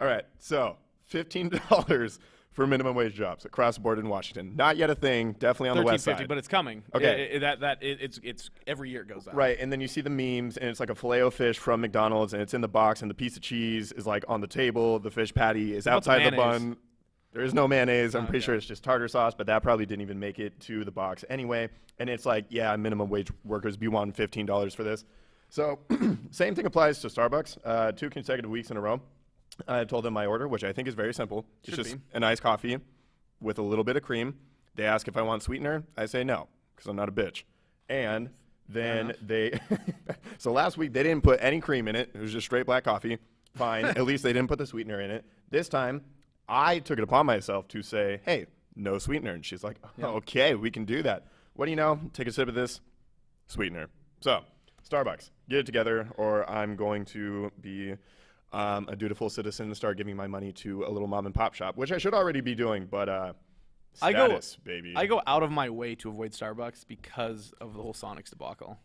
All right, so $15 for minimum wage jobs across the board in Washington. Not yet a thing, definitely on the west side. But it's coming. Okay. It's every year it goes up. Right, and then you see the memes, and it's like a Filet-O-Fish from McDonald's, and it's in the box, and the piece of cheese is like on the table. The fish patty is outside the bun. There is no mayonnaise. I'm pretty sure it's just tartar sauce, but that probably didn't even make it to the box anyway. And it's like, yeah, minimum wage workers be wanting $15 for this. So same thing applies to Starbucks. 2 consecutive weeks in a row. I told them my order, which I think is very simple. It's just an iced coffee with a little bit of cream. They ask if I want sweetener. I say no, because I'm not a bitch. And then so last week they didn't put any cream in it. It was just straight black coffee. Fine. At least they didn't put the sweetener in it. This time, I took it upon myself to say, hey, no sweetener. And she's like, okay, we can do that. What do you know? Take a sip of this. Sweetener. So, Starbucks, get it together, or I'm going to be a dutiful citizen and start giving my money to a little mom and pop shop, which I should already be doing, but status, baby. I go out of my way to avoid Starbucks because of the whole Sonics debacle.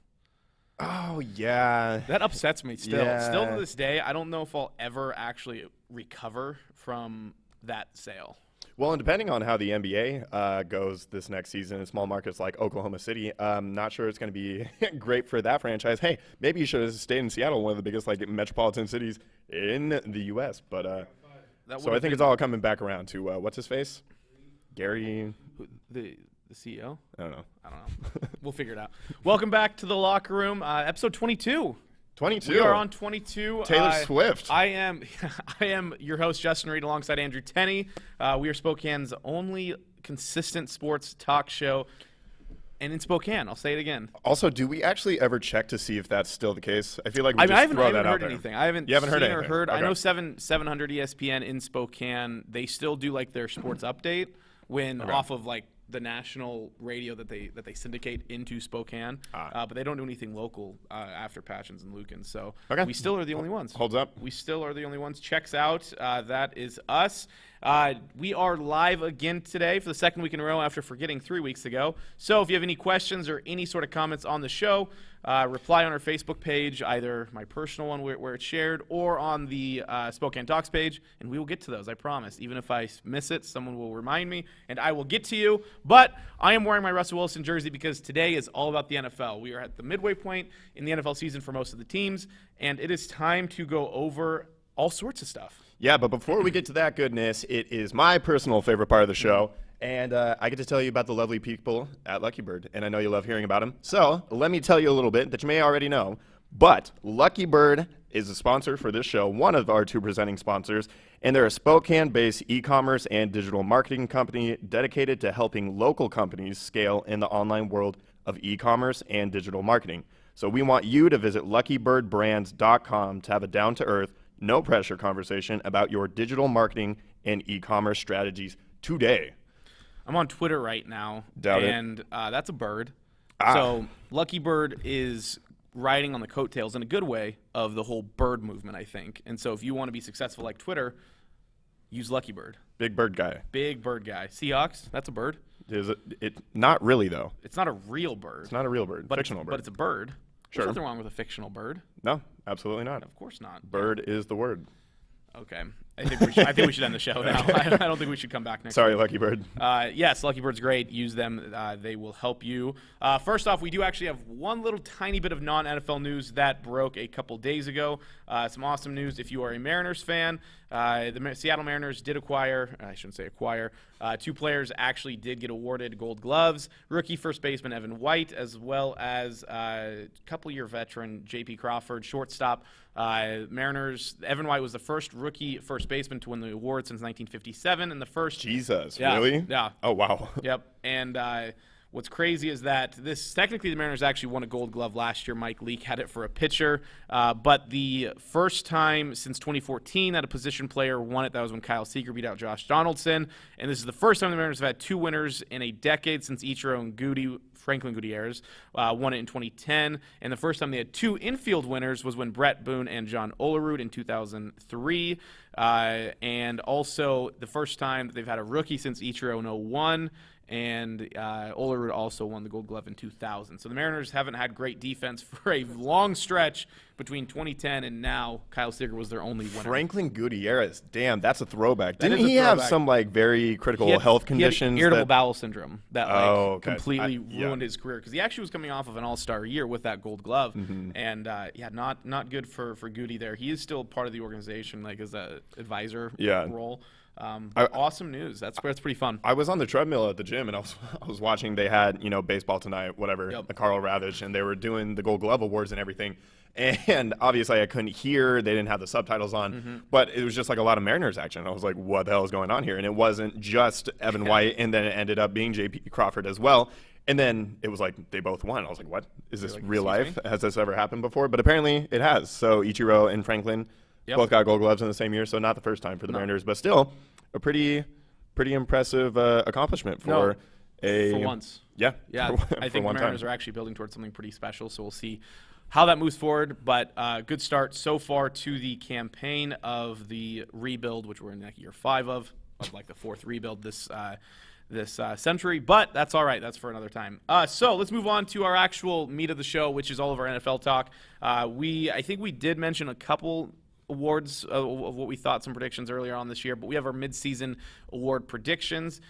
Oh, yeah. That upsets me still. Yeah. Still to this day, I don't know if I'll ever actually recover from that sale. Well, and depending on how the NBA goes this next season in small markets like Oklahoma City, I'm not sure it's going to be great for that franchise. Hey, maybe you should have stayed in Seattle, one of the biggest metropolitan cities in the U.S. But so I think it's all coming back around to what's his face, Gary, the CEO. I don't know. We'll figure it out. Welcome back to the Locker Room, episode 22. 22. We are on 22. Taylor Swift. I am your host, Justin Reed, alongside Andrew Tenney. We are Spokane's only consistent sports talk show. And in Spokane, I'll say it again. Also, do we actually ever check to see if that's still the case? I feel like I haven't heard anything. I haven't heard seen anything. or heard. Okay. I know 700 ESPN in Spokane, they still do like their sports update when off of like the national radio that they syndicate into Spokane, but they don't do anything local after Passions and Lucan. So we still are the only ones. Holds up. We still are the only ones. Checks out. That is us. We are live again today for the second week in a row after forgetting 3 weeks ago. So if you have any questions or any sort of comments on the show, reply on our Facebook page, either my personal one where it's shared or on the Spokane Talks page, and we will get to those, I promise. Even if I miss it, someone will remind me, and I will get to you. But I am wearing my Russell Wilson jersey because today is all about the NFL. We are at the midway point in the NFL season for most of the teams, and it is time to go over all sorts of stuff. Yeah, but before we get to that goodness, it is my personal favorite part of the show, and I get to tell you about the lovely people at Lucky Bird, and I know you love hearing about them. So let me tell you a little bit that you may already know, but Lucky Bird is a sponsor for this show, one of our 2 presenting sponsors, and they're a Spokane-based e-commerce and digital marketing company dedicated to helping local companies scale in the online world of e-commerce and digital marketing. So we want you to visit luckybirdbrands.com to have a down-to-earth, no-pressure conversation about your digital marketing and e-commerce strategies today. I'm on Twitter right now, and that's a bird. So Lucky Bird is riding on the coattails in a good way of the whole bird movement, I think. And so if you want to be successful like Twitter, use Lucky Bird. Big bird guy. Big bird guy. Seahawks, that's a bird. Is it not really, though. It's not a real bird. It's not a real bird. Fictional bird. But it's a bird. Sure. There's nothing wrong with a fictional bird. No, absolutely not. Of course not. Bird is the word. Okay. I think we should end the show now. I don't think we should come back next Sorry, week. Lucky Bird. Yes, Lucky Bird's great. Use them. They will help you. First off, we do actually have one little tiny bit of non-NFL news that broke a couple days ago. Some awesome news if you are a Mariners fan. The Seattle Mariners did acquire, 2 players actually did get awarded Gold Gloves. Rookie first baseman Evan White, as well as couple-year veteran J.P. Crawford, shortstop. Mariners, Evan White was the first rookie first baseman to win the award since 1957, and the first. Jesus, really? Yeah. Oh, wow. Yep. And what's crazy is that technically the Mariners actually won a Gold Glove last year. Mike Leake had it for a pitcher, but the first time since 2014 that a position player won it, that was when Kyle Seager beat out Josh Donaldson, and this is the first time the Mariners have had 2 winners in a decade since Ichiro and Goody Franklin Gutierrez won it in 2010, and the first time they had 2 infield winners was when Brett Boone and John Olerud in 2003, and also the first time that they've had a rookie since Ichiro in 01. And Olerud also won the Gold Glove in 2000. So the Mariners haven't had great defense for a long stretch between 2010 and now. Kyle Seager was their only winner. Franklin Gutierrez, damn, that's a throwback. That Didn't is a he have throwback. some like very critical health conditions? He had irritable bowel syndrome that completely yeah. ruined his career because he actually was coming off of an All-Star year with that Gold Glove, and not good for Goody there. He is still part of the organization, like as a advisor role. Awesome news. That's pretty fun. I was on the treadmill at the gym and I was watching. They had Baseball Tonight, whatever, Carl Ravitch, and they were doing the Gold Glove awards and everything. And obviously I couldn't hear. They didn't have the subtitles on, but it was just like a lot of Mariners action. I was like, what the hell is going on here? And it wasn't just Evan White, and then it ended up being J.P. Crawford as well. And then it was like they both won. I was like, what? Is this real life? Has this ever happened before? But apparently it has. So Ichiro and Franklin both got Gold Gloves in the same year, so not the first time for the Mariners, but still a pretty impressive accomplishment for once. Yeah. I think the Mariners are actually building towards something pretty special, so we'll see how that moves forward. But good start so far to the campaign of the rebuild, which we're in like year 5 of like the 4th rebuild this century, but that's all right. That's for another time. So let's move on to our actual meat of the show, which is all of our NFL talk. I think we did mention a couple awards of what we thought, some predictions earlier on this year, but we have our midseason award predictions.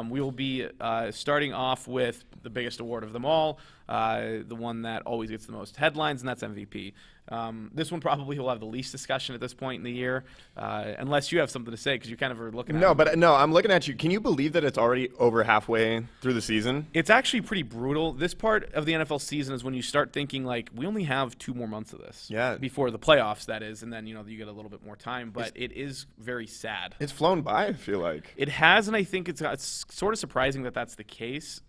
We will be starting off with the biggest award of them all, the one that always gets the most headlines, and that's MVP. This one probably will have the least discussion at this point in the year, unless you have something to say, because you kind of are looking at it. No, I'm looking at you. Can you believe that it's already over halfway through the season? It's actually pretty brutal. This part of the NFL season is when you start thinking, like, we only have 2 more months of this. Yeah. Before the playoffs, that is, and then, you get a little bit more time, but it is very sad. It's flown by, I feel like. It has, and I think it's sort of surprising that that's the case,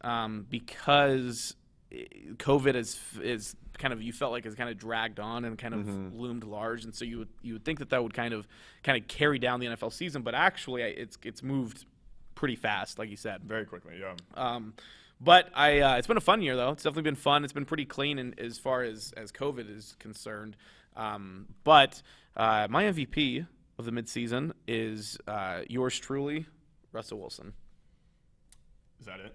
because COVID is kind of, you felt like it's kind of dragged on and kind of loomed large, and so you would think that would kind of carry down the NFL season, but actually it's moved pretty fast, like you said, very quickly. Yeah. But it's been a fun year though. It's definitely been fun. It's been pretty clean as far as COVID is concerned. But my MVP of the midseason is yours truly, Russell Wilson. Is that it?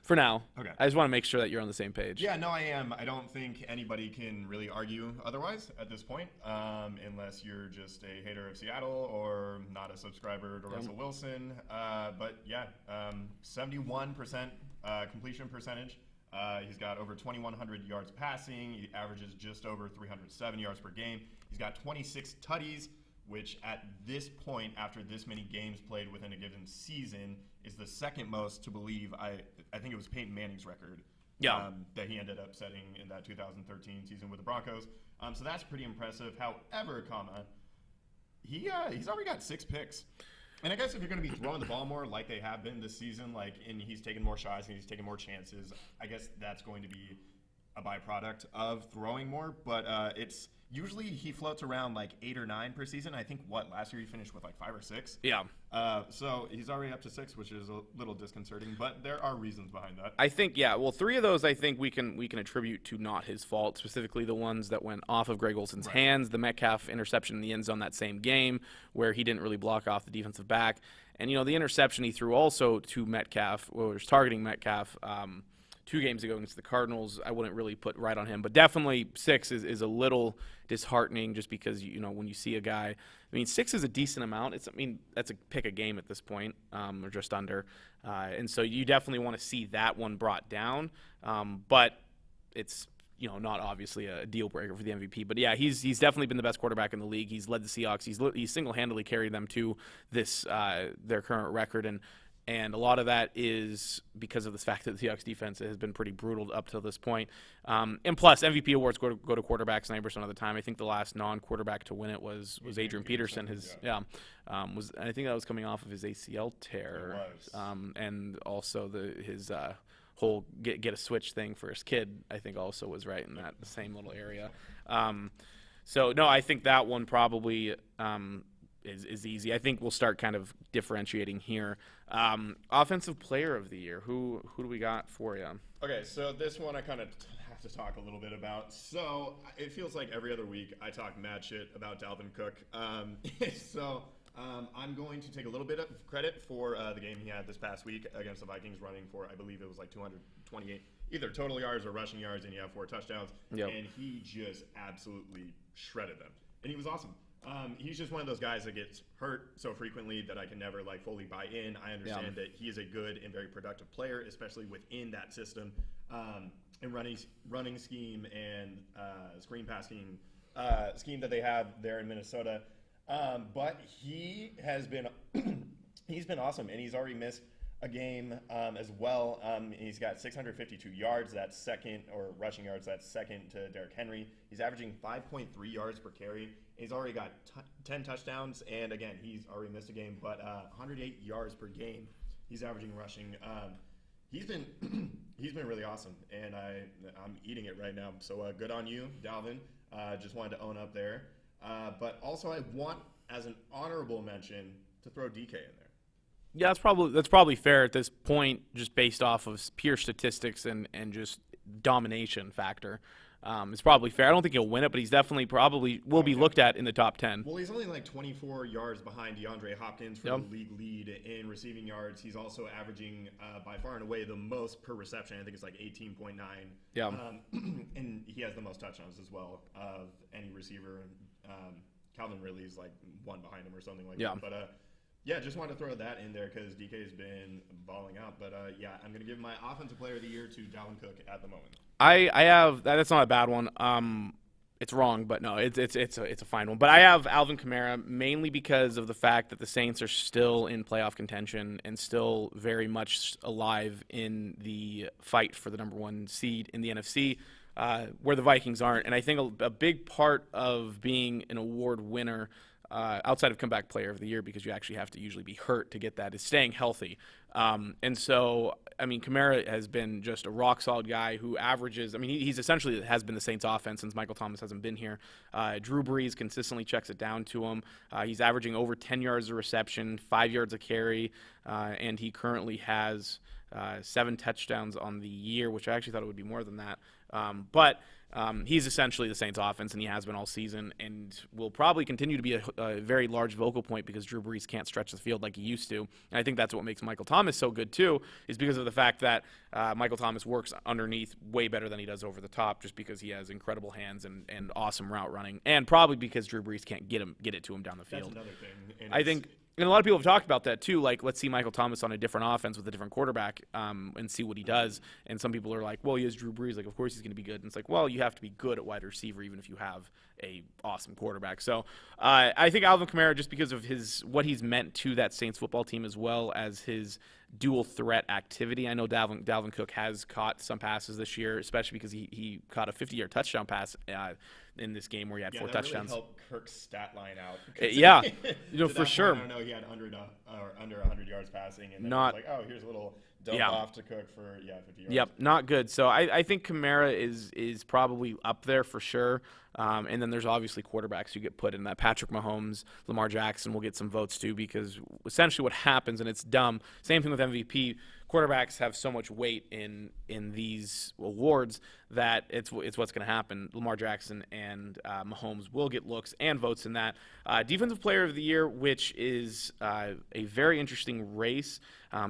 For now. Okay. I just want to make sure that you're on the same page. Yeah, no, I am. I don't think anybody can really argue otherwise at this point, unless you're just a hater of Seattle or not a subscriber to Russell Wilson. But yeah, 71% completion percentage. He's got over 2,100 yards passing. He averages just over 307 yards per game. He's got 26 tutties, which at this point, after this many games played within a given season, is the second most to believe. I think it was Peyton Manning's record that he ended up setting in that 2013 season with the Broncos. So that's pretty impressive. However, he's already got 6 picks. And I guess if you're going to be throwing the ball more like they have been this season, and he's taking more shots and he's taking more chances, I guess that's going to be a byproduct of throwing more. But it's usually he floats around like 8 or 9 per season. I think last year he finished with like 5 or 6. Yeah. So he's already up to 6, which is a little disconcerting, but there are reasons behind that. I think, well, 3 of those I think we can attribute to not his fault, specifically the ones that went off of Greg Olson's hands, the Metcalf interception in the end zone that same game where he didn't really block off the defensive back, and the interception he threw also to Metcalf, or was targeting Metcalf 2 games ago against the Cardinals, I wouldn't really put right on him. But definitely 6 is a little disheartening just because, when you see a guy. 6 is a decent amount. That's a pick a game at this point, or just under. And so you definitely want to see that one brought down. But it's, not obviously a deal breaker for the MVP. But, yeah, he's definitely been the best quarterback in the league. He's led the Seahawks. He's single-handedly carried them to this their current record. And a lot of that is because of the fact that the Seahawks defense has been pretty brutal up till this point. And plus, MVP awards go to quarterbacks 90% of the time. I think the last non-quarterback to win it was Adrian Peterson. I think that was coming off of his ACL tear. It was. And also his whole get a switch thing for his kid, I think also was right in that same little area. So, no, I think that one probably is easy. I think we'll start kind of differentiating here. Offensive player of the year. Who do we got for you? Okay, so this one I kind of have to talk a little bit about. So it feels like every other week I talk mad shit about Dalvin Cook. I'm going to take a little bit of credit for the game he had this past week against the Vikings, running for, I believe it was like 228, either total yards or rushing yards, and he had 4 touchdowns. Yep. And he just absolutely shredded them. And he was awesome. He's just one of those guys that gets hurt so frequently that I can never like fully buy in. I understand that he is a good and very productive player, especially within that system, and running scheme and screen passing scheme that they have there in Minnesota. But he has been he's been awesome, and he's already missed a game as well. He's got 652 yards. That's second, or rushing yards. That's second to Derrick Henry. He's averaging 5.3 yards per carry. He's already got 10 touchdowns, and again, he's already missed a game, but 108 yards per game. He's averaging rushing. He's been really awesome, and I'm eating it right now. So good on you, Dalvin. Just wanted to own up there. But also, I want, as an honorable mention, to throw DK in there. Yeah, that's probably fair at this point, just based off of pure statistics and just domination factor. It's probably fair. I don't think he'll win it, but he's definitely probably will be looked at in the top 10. Well, he's only like 24 yards behind DeAndre Hopkins for the league lead in receiving yards. He's also averaging by far and away the most per reception. I think it's like 18.9. Yeah. And he has the most touchdowns as well of any receiver. Calvin Ridley's like one behind him or something like that. But yeah, just wanted to throw that in there because DK's been balling out. But yeah, I'm going to give my offensive player of the year to Dalvin Cook at the moment. I have that's not a bad one. It's wrong, but no, it's a fine one. But I have Alvin Kamara mainly because of the fact that the Saints are still in playoff contention and still very much alive in the fight for the number 1 seed in the NFC, where the Vikings aren't. And I think a big part of being an award winner, outside of comeback player of the year, because you actually have to usually be hurt to get that, is staying healthy. And so, I mean, Kamara has been just a rock-solid guy who averages – I mean, he's essentially has been the Saints' offense since Michael Thomas hasn't been here. Drew Brees consistently checks it down to him. He's averaging over 10 yards of reception, 5 yards a carry, and he currently has 7 touchdowns on the year, which I actually thought it would be more than that. But he's essentially the Saints' offense, and he has been all season, and will probably continue to be a very large vocal point because Drew Brees can't stretch the field like he used to. And I think that's what makes Michael Thomas so good, too, is because of the fact that Michael Thomas works underneath way better than he does over the top, just because he has incredible hands and awesome route running, and probably because Drew Brees can't get it to him down the field. That's another thing. I think – and a lot of people have talked about that too. Like, let's see Michael Thomas on a different offense with a different quarterback, and see what he does. And some people are like, well, he has Drew Brees. Like, of course he's going to be good. And it's like, well, you have to be good at wide receiver even if you have a awesome quarterback. So I think Alvin Kamara, just because of what he's meant to that Saints football team, as well as his dual threat activity. I know Dalvin Cook has caught some passes this year, especially because he caught a 50-yard touchdown pass in this game where he had 4 touchdowns. Really helped Kirk's stat line out. Yeah, for sure. Point, I don't know, he had under 100 yards passing, and then not it was like, oh, here's a little dump off to Cook for 50 yards. Yep, not good. So I think Kamara is probably up there for sure. And then there's obviously quarterbacks who get put in that. Patrick Mahomes, Lamar Jackson will get some votes too, because essentially what happens, and it's dumb, same thing with MVP, quarterbacks have so much weight in these awards that it's what's going to happen. Lamar Jackson and Mahomes will get looks and votes in that. Defensive Player of the Year, which is a very interesting race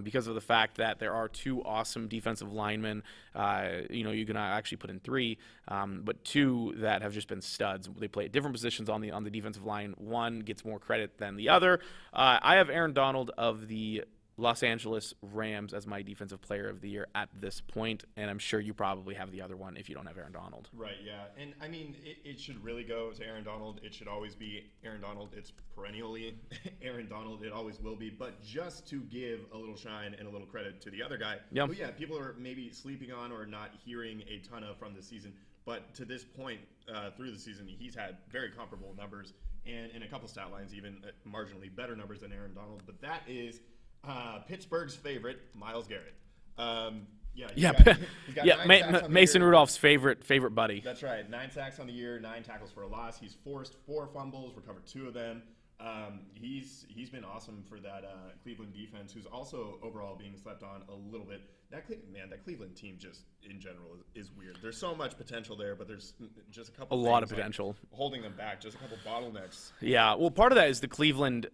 because of the fact that there are 2 awesome defensive linemen. You can actually put in 3, but 2 that have just been studs. They play at different positions on the defensive line. One gets more credit than the other. I have Aaron Donald of the Los Angeles Rams as my Defensive Player of the Year at this point, and I'm sure you probably have the other one if you don't have Aaron Donald. Right, yeah. And, I mean, it should really go to Aaron Donald. It should always be Aaron Donald. It's perennially Aaron Donald. It always will be. But just to give a little shine and a little credit to the other guy, who, yeah, people are maybe sleeping on or not hearing a ton of from this season, but to this point through the season, he's had very comparable numbers, and in a couple stat lines, even marginally better numbers than Aaron Donald. But that is Pittsburgh's favorite, Myles Garrett. Mason Rudolph's favorite buddy. That's right. 9 sacks on the year, 9 tackles for a loss. He's forced 4 fumbles, recovered 2 of them. He's been awesome for that Cleveland defense, who's also overall being slept on a little bit. That Cleveland team just in general is weird. There's so much potential there, but there's just a lot of potential holding them back. Just a couple bottlenecks. Yeah, well, part of that is the Cleveland.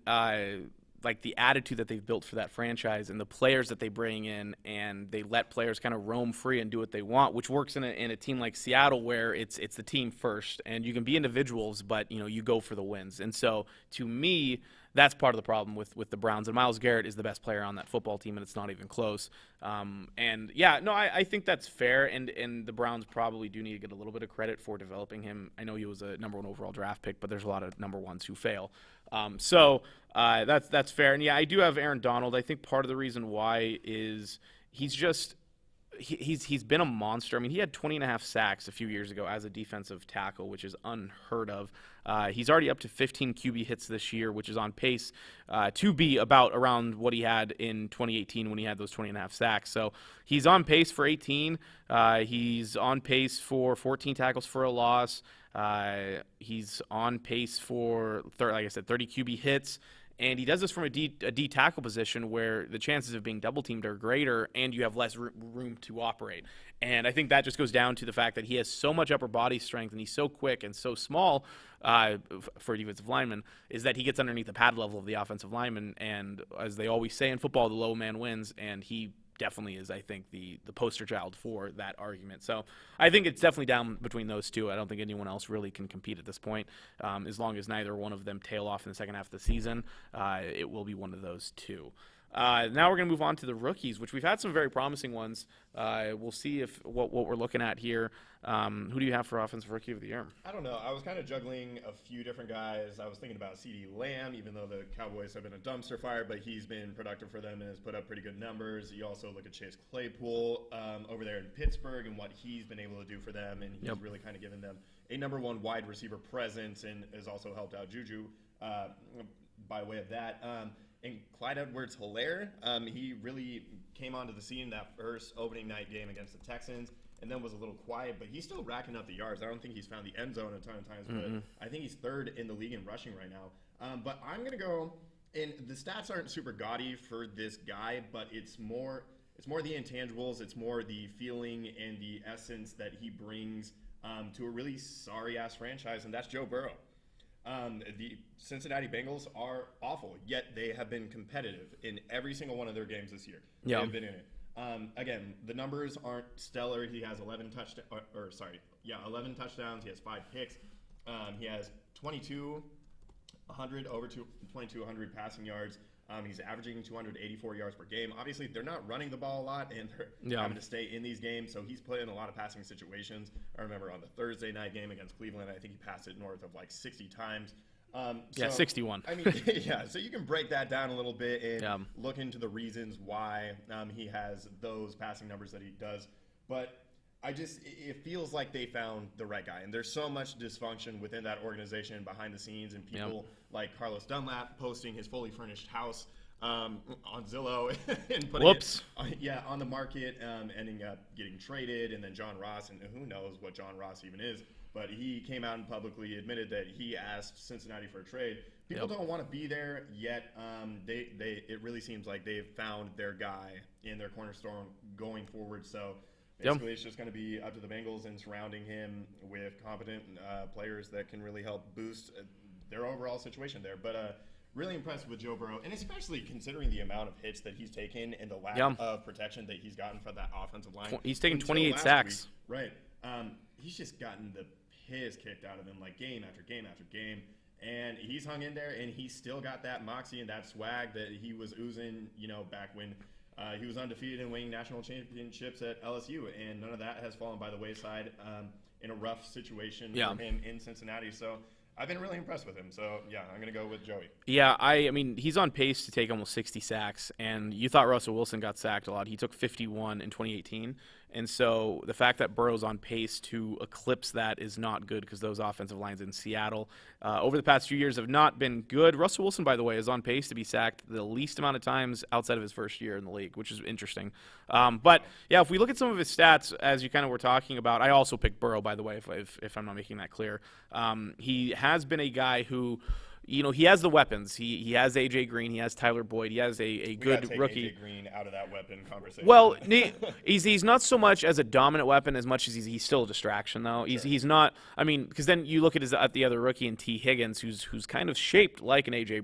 Like the attitude that they've built for that franchise and the players that they bring in, and they let players kind of roam free and do what they want, which works in a team like Seattle where it's the team first, and you can be individuals, but you go for the wins. And so to me, that's part of the problem with the Browns. And Myles Garrett is the best player on that football team, and it's not even close. I think that's fair, and the Browns probably do need to get a little bit of credit for developing him. I know he was a number 1 overall draft pick, but there's a lot of number 1s who fail. That's fair. And yeah, I do have Aaron Donald. I think part of the reason why is he's been a monster. I mean, he had 20.5 sacks a few years ago as a defensive tackle, which is unheard of. He's already up to 15 QB hits this year, which is on pace to be around what he had in 2018 when he had those 20.5 sacks. So he's on pace for 18. He's on pace for 14 tackles for a loss. He's on pace for, like I said, 30 QB hits. And he does this from a D tackle position where the chances of being double teamed are greater and you have less room to operate. And I think that just goes down to the fact that he has so much upper body strength and he's so quick and so small for a defensive lineman, is that he gets underneath the pad level of the offensive lineman. And as they always say in football, the low man wins. And he definitely is, I think, the poster child for that argument. So I think it's definitely down between those two. I don't think anyone else really can compete at this point. As long as neither one of them tail off in the second half of the season, it will be one of those two. Now we're going to move on to the rookies, which we've had some very promising ones. We'll see if what we're looking at here. Who do you have for Offensive Rookie of the Year? I don't know. I was kind of juggling a few different guys. I was thinking about CeeDee Lamb, even though the Cowboys have been a dumpster fire, but he's been productive for them and has put up pretty good numbers. You also look at Chase Claypool over there in Pittsburgh and what he's been able to do for them, and he's really kind of given them a number 1 wide receiver presence and has also helped out Juju by way of that. And Clyde Edwards-Helaire, he really came onto the scene that first opening night game against the Texans and then was a little quiet, but he's still racking up the yards. I don't think he's found the end zone a ton of times, but I think he's 3rd in the league in rushing right now. But I'm going to go, and the stats aren't super gaudy for this guy, but it's more the intangibles, it's more the feeling and the essence that he brings to a really sorry-ass franchise, and that's Joe Burrow. The Cincinnati Bengals are awful, yet they have been competitive in every single one of their games this year. They have been in it. Again, the numbers aren't stellar. He has 11 touchdowns. He has 5 picks. He has 2,200 passing yards. He's averaging 284 yards per game. Obviously, they're not running the ball a lot, and they're having to stay in these games, so he's playing a lot of passing situations. I remember on the Thursday night game against Cleveland, I think he passed it north of like 60 times. 61. I mean, so you can break that down a little bit and look into the reasons why he has those passing numbers that he does. But it feels like they found the right guy. And there's so much dysfunction within that organization behind the scenes, and people like Carlos Dunlap posting his fully furnished house on Zillow and putting it on the market, ending up getting traded. And then John Ross, and who knows what John Ross even is, but he came out and publicly admitted that he asked Cincinnati for a trade. People don't want to be there yet. It really seems like they've found their guy in their cornerstone going forward. So basically, it's just going to be up to the Bengals and surrounding him with competent players that can really help boost their overall situation there. But really impressed with Joe Burrow, and especially considering the amount of hits that he's taken and the lack of protection that he's gotten from that offensive line. He's taken 28 sacks. Week. Right. He's just gotten the piss kicked out of him like game after game after game. And he's hung in there, and he's still got that moxie and that swag that he was oozing, back when he was undefeated and winning national championships at LSU, and none of that has fallen by the wayside in a rough situation for him in Cincinnati. So I've been really impressed with him. So, I'm going to go with Joey. Yeah, I mean, he's on pace to take almost 60 sacks, and you thought Russell Wilson got sacked a lot. He took 51 in 2018, and so the fact that Burrow's on pace to eclipse that is not good because those offensive lines in Seattle over the past few years have not been good. Russell Wilson, by the way, is on pace to be sacked the least amount of times outside of his first year in the league, which is interesting. But, if we look at some of his stats, as you kind of were talking about, I also picked Burrow, by the way, if I'm not making that clear. He has been a guy who he has the weapons. He has A.J. Green. He has Tyler Boyd. He has a good rookie. A.J. Green out of that weapon conversation. Well, he's not so much as a dominant weapon as much as he's still a distraction, though. Sure. He's not. I mean, because then you look at the other rookie in T. Higgins, who's kind of shaped like an A.J.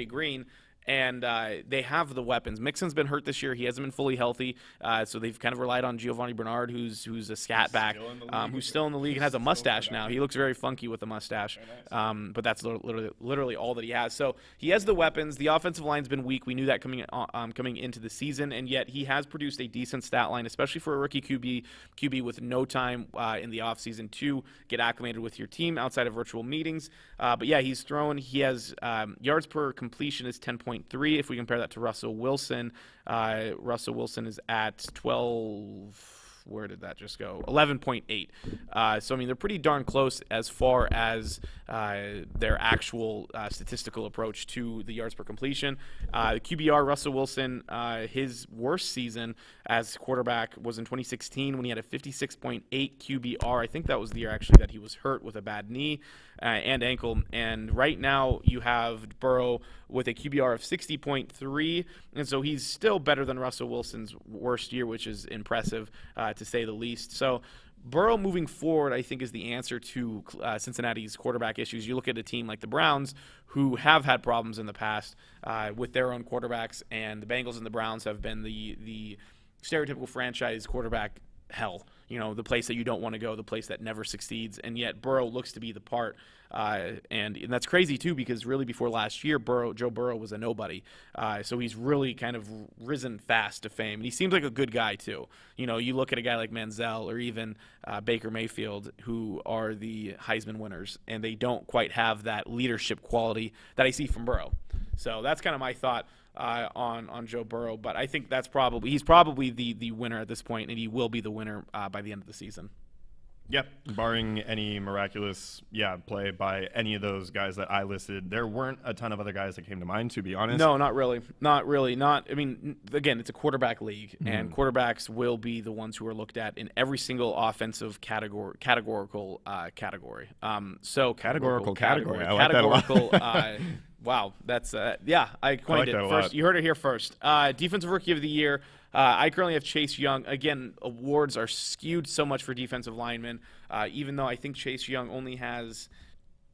Green. And they have the weapons. Mixon's been hurt this year. He hasn't been fully healthy. So they've kind of relied on Giovanni Bernard, who's a scat back, who's still in the league and has a mustache now. He looks very funky with a mustache. Nice. But that's literally all that he has. So he has the weapons. The offensive line's been weak. We knew that coming into the season, and yet he has produced a decent stat line, especially for a rookie QB with no time in the offseason to get acclimated with your team outside of virtual meetings. But yeah, he's thrown. He has yards per completion is 10.3. If we compare that to Russell Wilson, Russell Wilson is at 12. Where did that just go? 11.8. So, I mean, they're pretty darn close as far as their actual statistical approach to the yards per completion. The QBR, Russell Wilson, his worst season as quarterback was in 2016 when he had a 56.8 QBR. I think that was the year, actually, that he was hurt with a bad knee and ankle. And right now you have Burrow with a QBR of 60.3, and so he's still better than Russell Wilson's worst year, which is impressive to say the least. So Burrow moving forward, I think, is the answer to Cincinnati's quarterback issues. You look at a team like the Browns, who have had problems in the past with their own quarterbacks, and the Bengals and the Browns have been the stereotypical franchise quarterback hell. The place that you don't want to go, the place that never succeeds, and yet Burrow looks to be the part. And that's crazy, too, because really before last year, Joe Burrow was a nobody. So he's really kind of risen fast to fame. And he seems like a good guy, too. You look at a guy like Manziel or even Baker Mayfield, who are the Heisman winners, and they don't quite have that leadership quality that I see from Burrow. So that's kind of my thought on Joe Burrow. But I think he's probably the winner at this point, and he will be the winner by the end of the season. Yep, barring any miraculous play by any of those guys that I listed. There weren't a ton of other guys that came to mind, to be honest. No, not really. I mean, again, it's a quarterback league, and quarterbacks will be the ones who are looked at in every single offensive categorical category. Categorical category. I like that a lot. Wow, that's I coined it first. You heard it here first. Defensive Rookie of the Year. I currently have Chase Young. Again, awards are skewed so much for defensive linemen, even though I think Chase Young only has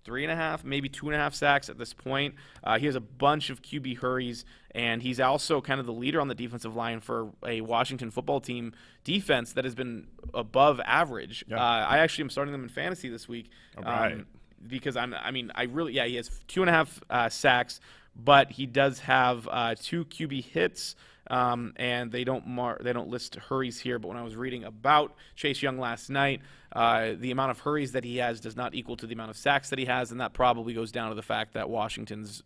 3.5, maybe 2.5 sacks at this point. He has a bunch of QB hurries, and he's also kind of the leader on the defensive line for a Washington football team defense that has been above average. Yeah. I actually am starting them in fantasy this week. Right. Because he has 2.5 sacks, but he does have 2 QB hits. And they don't list hurries here, but when I was reading about Chase Young last night, the amount of hurries that he has does not equal to the amount of sacks that he has, and that probably goes down to the fact that Washington's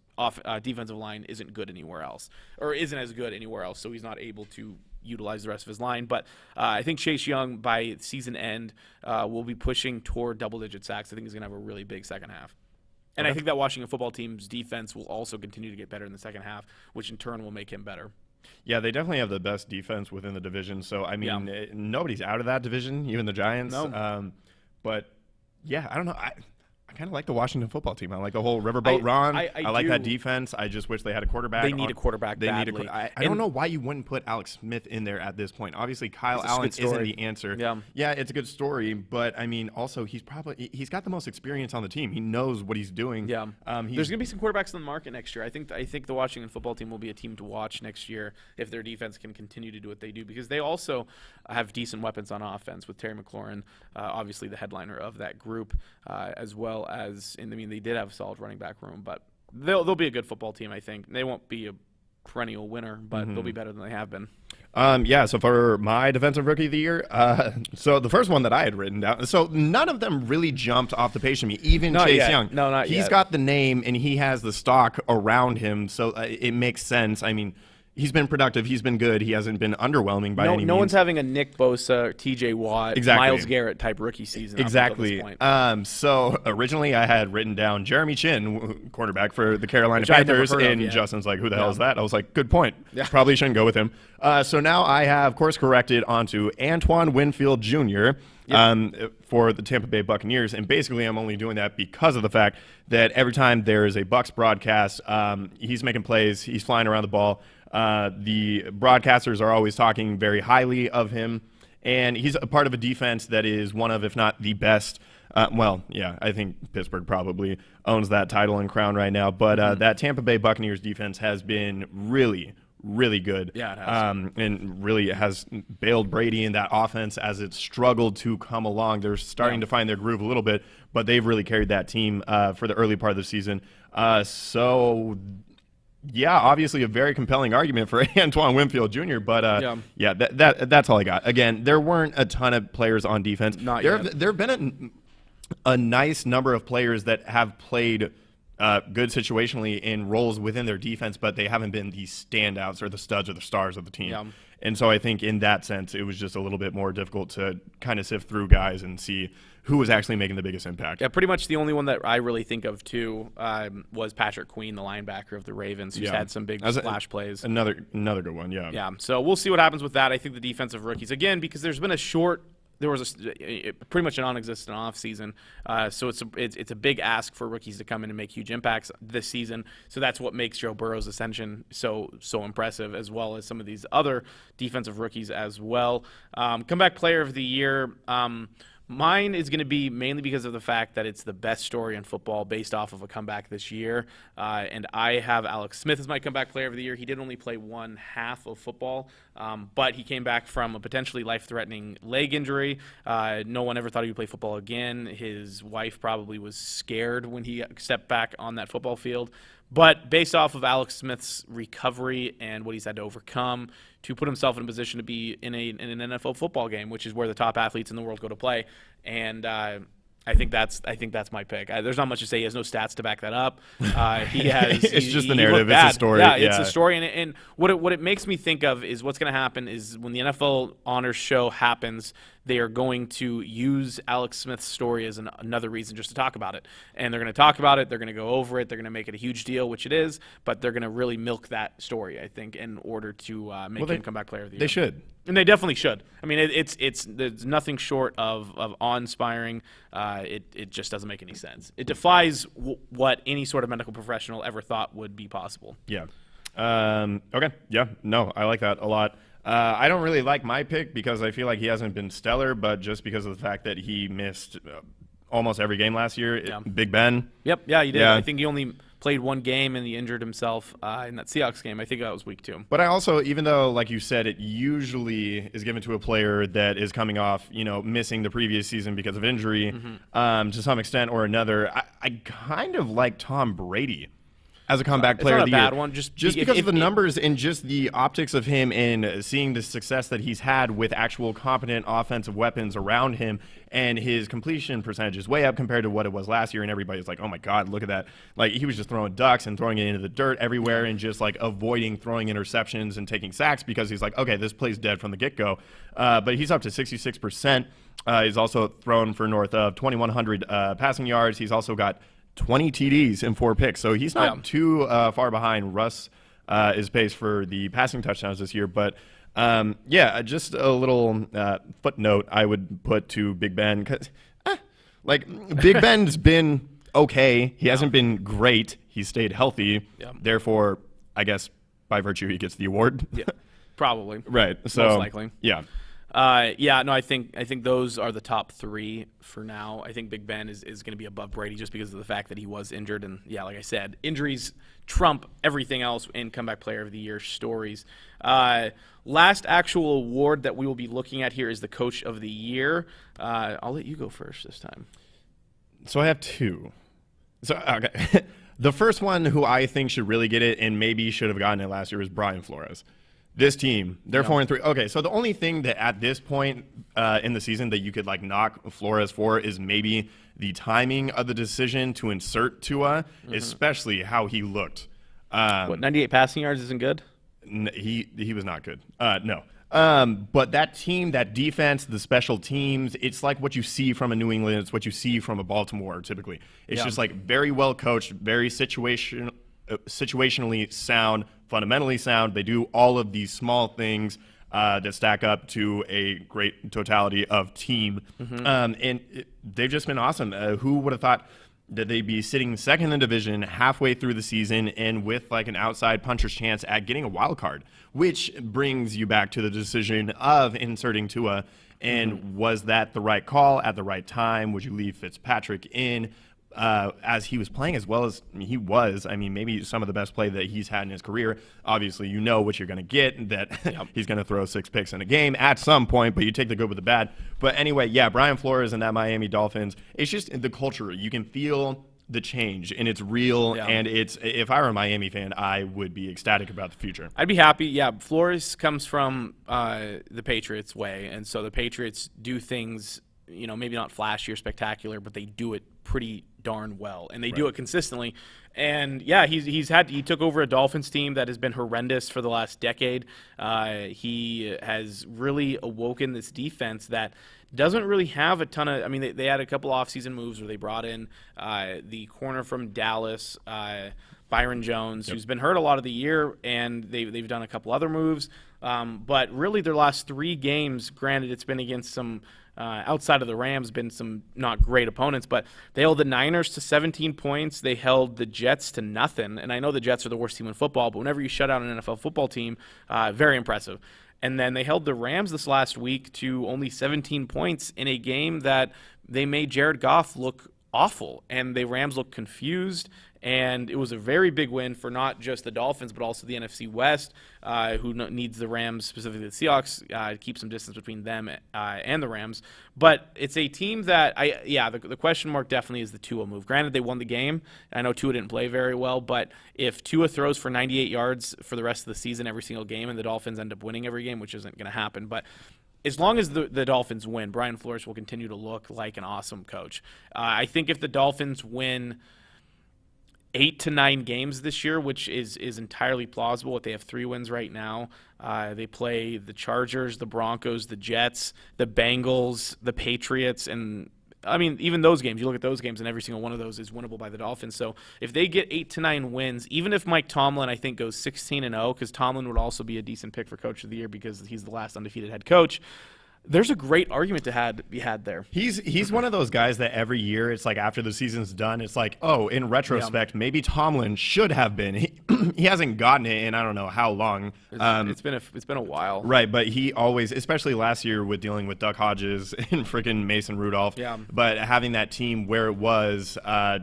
defensive line isn't good anywhere else, or isn't as good anywhere else, so he's not able to utilize the rest of his line. But I think Chase Young, by season end, will be pushing toward double-digit sacks. I think he's going to have a really big second half. And I think that Washington football team's defense will also continue to get better in the second half, which in turn will make him better. Yeah, they definitely have the best defense within the division. So, I mean, nobody's out of that division, even the Giants. No. But, yeah, I don't know. I kind of like the Washington football team. I like the whole Riverboat run. I like that defense. I just wish they had a quarterback. They need a quarterback badly. I don't know why you wouldn't put Alex Smith in there at this point. Obviously, Kyle Allen isn't the answer. Yeah, it's a good story, but I mean, also he's got the most experience on the team. He knows what he's doing. Yeah, there's going to be some quarterbacks in the market next year. I think the Washington football team will be a team to watch next year if their defense can continue to do what they do, because they also have decent weapons on offense with Terry McLaurin, obviously the headliner of that group, as well as they did have a solid running back room, but they'll be a good football team, I think. They won't be a perennial winner, but they'll be better than they have been. So for my defensive rookie of the year, so the first one that I had written down, so none of them really jumped off the page to me, even Chase Young. No, not yet. He's got the name, and he has the stock around him, so it makes sense. I mean, he's been productive. He's been good. He hasn't been underwhelming by any means. No one's having a Nick Bosa, T.J. Watt, Myles Garrett type rookie season. Exactly. Up until this point. So originally I had written down Jeremy Chin, quarterback for the Carolina Panthers, and Justin's like, who the hell is that? I was like, good point. Yeah. Probably shouldn't go with him. So now I have course corrected onto Antoine Winfield Jr. for the Tampa Bay Buccaneers. And basically, I'm only doing that because of the fact that every time there is a Bucs broadcast, he's making plays, he's flying around the ball. The broadcasters are always talking very highly of him. And he's a part of a defense that is one of, if not the best. I think Pittsburgh probably owns that title and crown right now. But that Tampa Bay Buccaneers defense has been really, really good. Yeah, it has. And really has bailed Brady in that offense as it's struggled to come along. They're starting to find their groove a little bit, but they've really carried that team for the early part of the season. Yeah, obviously a very compelling argument for Antoine Winfield Jr., but that's all I got. Again, there weren't a ton of players on defense. Not yet. There have been a nice number of players that have played good situationally in roles within their defense, but they haven't been the standouts or the studs or the stars of the team. Yeah. And so I think in that sense, it was just a little bit more difficult to kind of sift through guys and see who was actually making the biggest impact. Yeah, pretty much the only one that I really think of, too, was Patrick Queen, the linebacker of the Ravens, who's had some big splash plays. Another good one, yeah. Yeah, so we'll see what happens with that. I think the defensive rookies, again, because there was pretty much a non-existent offseason, so it's a big ask for rookies to come in and make huge impacts this season. So that's what makes Joe Burrow's ascension so impressive, as well as some of these other defensive rookies as well. Comeback player of the year. Mine is going to be mainly because of the fact that it's the best story in football based off of a comeback this year. And I have Alex Smith as my comeback player of the year. He did only play one half of football, but he came back from a potentially life-threatening leg injury. No one ever thought he would play football again. His wife probably was scared when he stepped back on that football field. But based off of Alex Smith's recovery and what he's had to overcome to put himself in a position to be in an NFL football game, which is where the top athletes in the world go to play, and I think that's my pick. There's not much to say. He has no stats to back that up. He has. It's just the narrative. It's a story. Yeah, it's a story. And what it makes me think of is what's going to happen is when the NFL Honors Show happens, they are going to use Alex Smith's story as another reason just to talk about it. And they're going to talk about it. They're going to go over it. They're going to make it a huge deal, which it is. But they're going to really milk that story, I think, in order to make him comeback player of the year. They should. And they definitely should. I mean, there's nothing short of awe-inspiring. It just doesn't make any sense. It defies what any sort of medical professional ever thought would be possible. Yeah. Okay. Yeah. No, I like that a lot. I don't really like my pick because I feel like he hasn't been stellar, but just because of the fact that he missed almost every game last year. Yeah. Big Ben. Yep. Yeah, he did. Yeah. I think he only played one game and he injured himself in that Seahawks game. I think that was week 2. But I also, even though, like you said, it usually is given to a player that is coming off, missing the previous season because of injury to some extent or another, I kind of like Tom Brady as a comeback player of the year. It's not a bad one. Just because of the numbers and just the optics of him and seeing the success that he's had with actual competent offensive weapons around him, and his completion percentage is way up compared to what it was last year, and everybody's like, oh my God, look at that. Like, he was just throwing ducks and throwing it into the dirt everywhere and just like avoiding throwing interceptions and taking sacks because he's like, okay, this play's dead from the get-go. But he's up to 66%. He's also thrown for north of 2,100 passing yards. He's also got 20 TDs and 4 picks. So he's not too far behind. Russ is paced for the passing touchdowns this year. But, just a little footnote I would put to Big Ben. Cause, Big Ben's been okay. He hasn't been great. He's stayed healthy. Yeah. Therefore, I guess by virtue, he gets the award. Yeah, probably. Right. So, most likely. Yeah. I think those are the top 3 for now. I think Big Ben is going to be above Brady just because of the fact that he was injured. And, like I said, injuries trump everything else in comeback player of the year stories. Last actual award that we will be looking at here is the coach of the year. I'll let you go first this time. So I have 2. So, okay. The first one who I think should really get it and maybe should have gotten it last year was Brian Flores. This team, they're 4-3. Okay, so the only thing that at this point in the season that you could knock Flores for is maybe the timing of the decision to insert Tua, especially how he looked. 98 passing yards isn't good? He was not good. No. But that team, that defense, the special teams, it's like what you see from a New England. It's what you see from a Baltimore typically. It's just very well coached, very situationally sound, fundamentally sound. They do all of these small things that stack up to a great totality of team. They've just been awesome. Who would have thought that they'd be sitting second in the division halfway through the season and with like an outside puncher's chance at getting a wild card, which brings you back to the decision of inserting Tua. And was that the right call at the right time? Would you leave Fitzpatrick in as he was playing as well as he was? I mean, maybe some of the best play that he's had in his career. Obviously, you know what you're going to get, that he's going to throw 6 picks in a game at some point, but you take the good with the bad. But anyway, yeah, Brian Flores and that Miami Dolphins, it's just the culture. You can feel the change, and it's real, and it's, if I were a Miami fan, I would be ecstatic about the future. I'd be happy. Yeah, Flores comes from the Patriots way, and so the Patriots do things, maybe not flashy or spectacular, but they do it pretty darn well, and they do it consistently. And yeah, he took over a Dolphins team that has been horrendous for the last decade. He has really awoken this defense that doesn't really have a ton of. I mean, they had a couple offseason moves where they brought in the corner from Dallas, Byron Jones, who's been hurt a lot of the year, and they've done a couple other moves. But really, their last 3 games, granted, it's been against some. Outside of the Rams, been some not great opponents, but they held the Niners to 17 points. They held the Jets to nothing. And I know the Jets are the worst team in football, but whenever you shut out an NFL football team, very impressive. And then they held the Rams this last week to only 17 points in a game that they made Jared Goff look awful, and the Rams looked confused. And it was a very big win for not just the Dolphins, but also the NFC West, who needs the Rams, specifically the Seahawks, to keep some distance between them and the Rams. But it's a team that, the question mark definitely is the Tua move. Granted, they won the game. I know Tua didn't play very well, but if Tua throws for 98 yards for the rest of the season every single game and the Dolphins end up winning every game, which isn't going to happen, but as long as the Dolphins win, Brian Flores will continue to look like an awesome coach. I think if the Dolphins win 8 to 9 games this year, which is entirely plausible. They have 3 wins right now. They play the Chargers, the Broncos, the Jets, the Bengals, the Patriots, and I mean, even those games, you look at those games, and every single one of those is winnable by the Dolphins. So if they get 8 to 9 wins, even if Mike Tomlin, I think, goes 16-0, because Tomlin would also be a decent pick for Coach of the Year because he's the last undefeated head coach, there's a great argument to be had there. He's one of those guys that every year it's like after the season's done, it's like, oh, in retrospect, maybe Tomlin should have been. He hasn't gotten it in I don't know how long. It's been a while, right? But he always, especially last year with dealing with Duck Hodges and freaking Mason Rudolph. Yeah. But having that team where it was,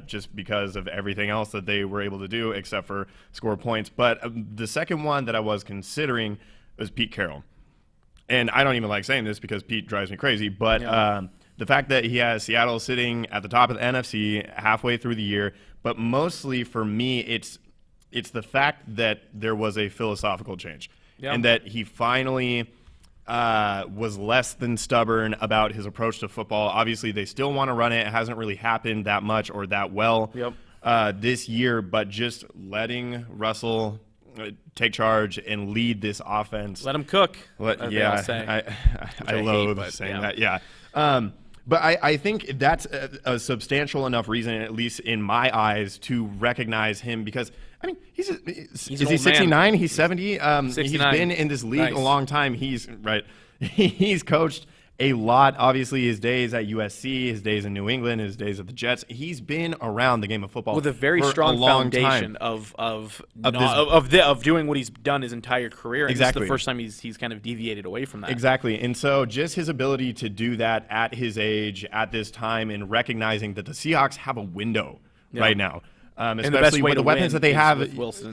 just because of everything else that they were able to do, except for score points. But the second one that I was considering was Pete Carroll. And I don't even like saying this because Pete drives me crazy, but the fact that he has Seattle sitting at the top of the NFC halfway through the year, but mostly for me, it's the fact that there was a philosophical change and that he finally was less than stubborn about his approach to football. Obviously, they still want to run it. It hasn't really happened that much or that well this year, but just letting Russell take charge and lead this offense. Let him cook. I loathe saying that. Yeah. But I think that's a substantial enough reason, at least in my eyes, to recognize him because, I mean, is he 69? He's 70. 69. He's been in this league a long time. He's coached a lot. Obviously, his days at USC, his days in New England, his days at the Jets. He's been around the game of football with a very strong foundation of doing what he's done his entire career. And exactly. This is the first time he's kind of deviated away from that. Exactly. And so just his ability to do that at his age, at this time, and recognizing that the Seahawks have a window right now. Especially with the weapons that they have.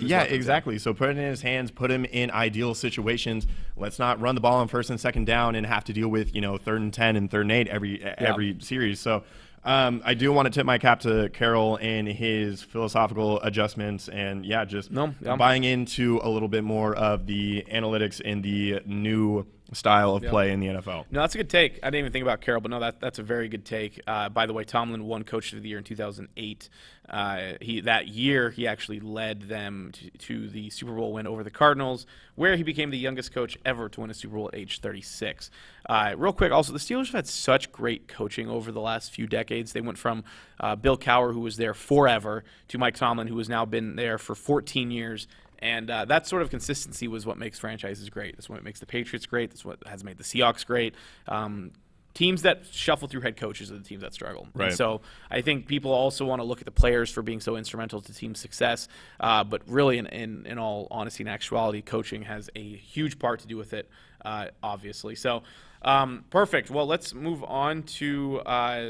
Yeah, exactly. So put it in his hands, put him in ideal situations. Let's not run the ball on 1st and 2nd down and have to deal with 3rd and 10 and 3rd and 8 every series. So I do want to tip my cap to Carroll and his philosophical adjustments and buying into a little bit more of the analytics and the new style of play in the NFL. No, that's a good take. I didn't even think about Carroll, but no, that's a very good take. By the way, Tomlin won Coach of the Year in 2008. That year, he actually led them to the Super Bowl win over the Cardinals, where he became the youngest coach ever to win a Super Bowl at age 36. Real quick, also, the Steelers have had such great coaching over the last few decades. They went from Bill Cowher, who was there forever, to Mike Tomlin, who has now been there for 14 years. And that sort of consistency was what makes franchises great. That's what makes the Patriots great. That's what has made the Seahawks great. Teams that shuffle through head coaches are the teams that struggle. Right. And so I think people also want to look at the players for being so instrumental to team success. But really, in all honesty and actuality, coaching has a huge part to do with it, obviously. So perfect. Well, let's move on to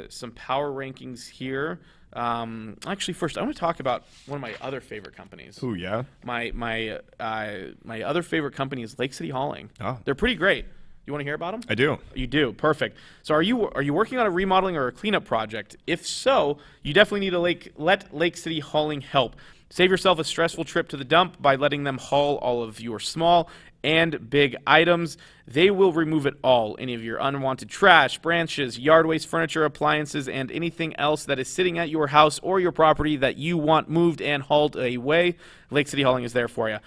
some power rankings here. Actually, first, I want to talk about one of my other favorite companies. Ooh, yeah? My other favorite company is Lake City Hauling. Oh. They're pretty great. You want to hear about them? I do. You do. Perfect. So are you working on a remodeling or a cleanup project? If so, you definitely need to let Lake City Hauling help. Save yourself a stressful trip to the dump by letting them haul all of your small and big items. They will remove it all. Any of your unwanted trash, branches, yard waste, furniture, appliances, and anything else that is sitting at your house or your property that you want moved and hauled away, Lake City Hauling is there for you.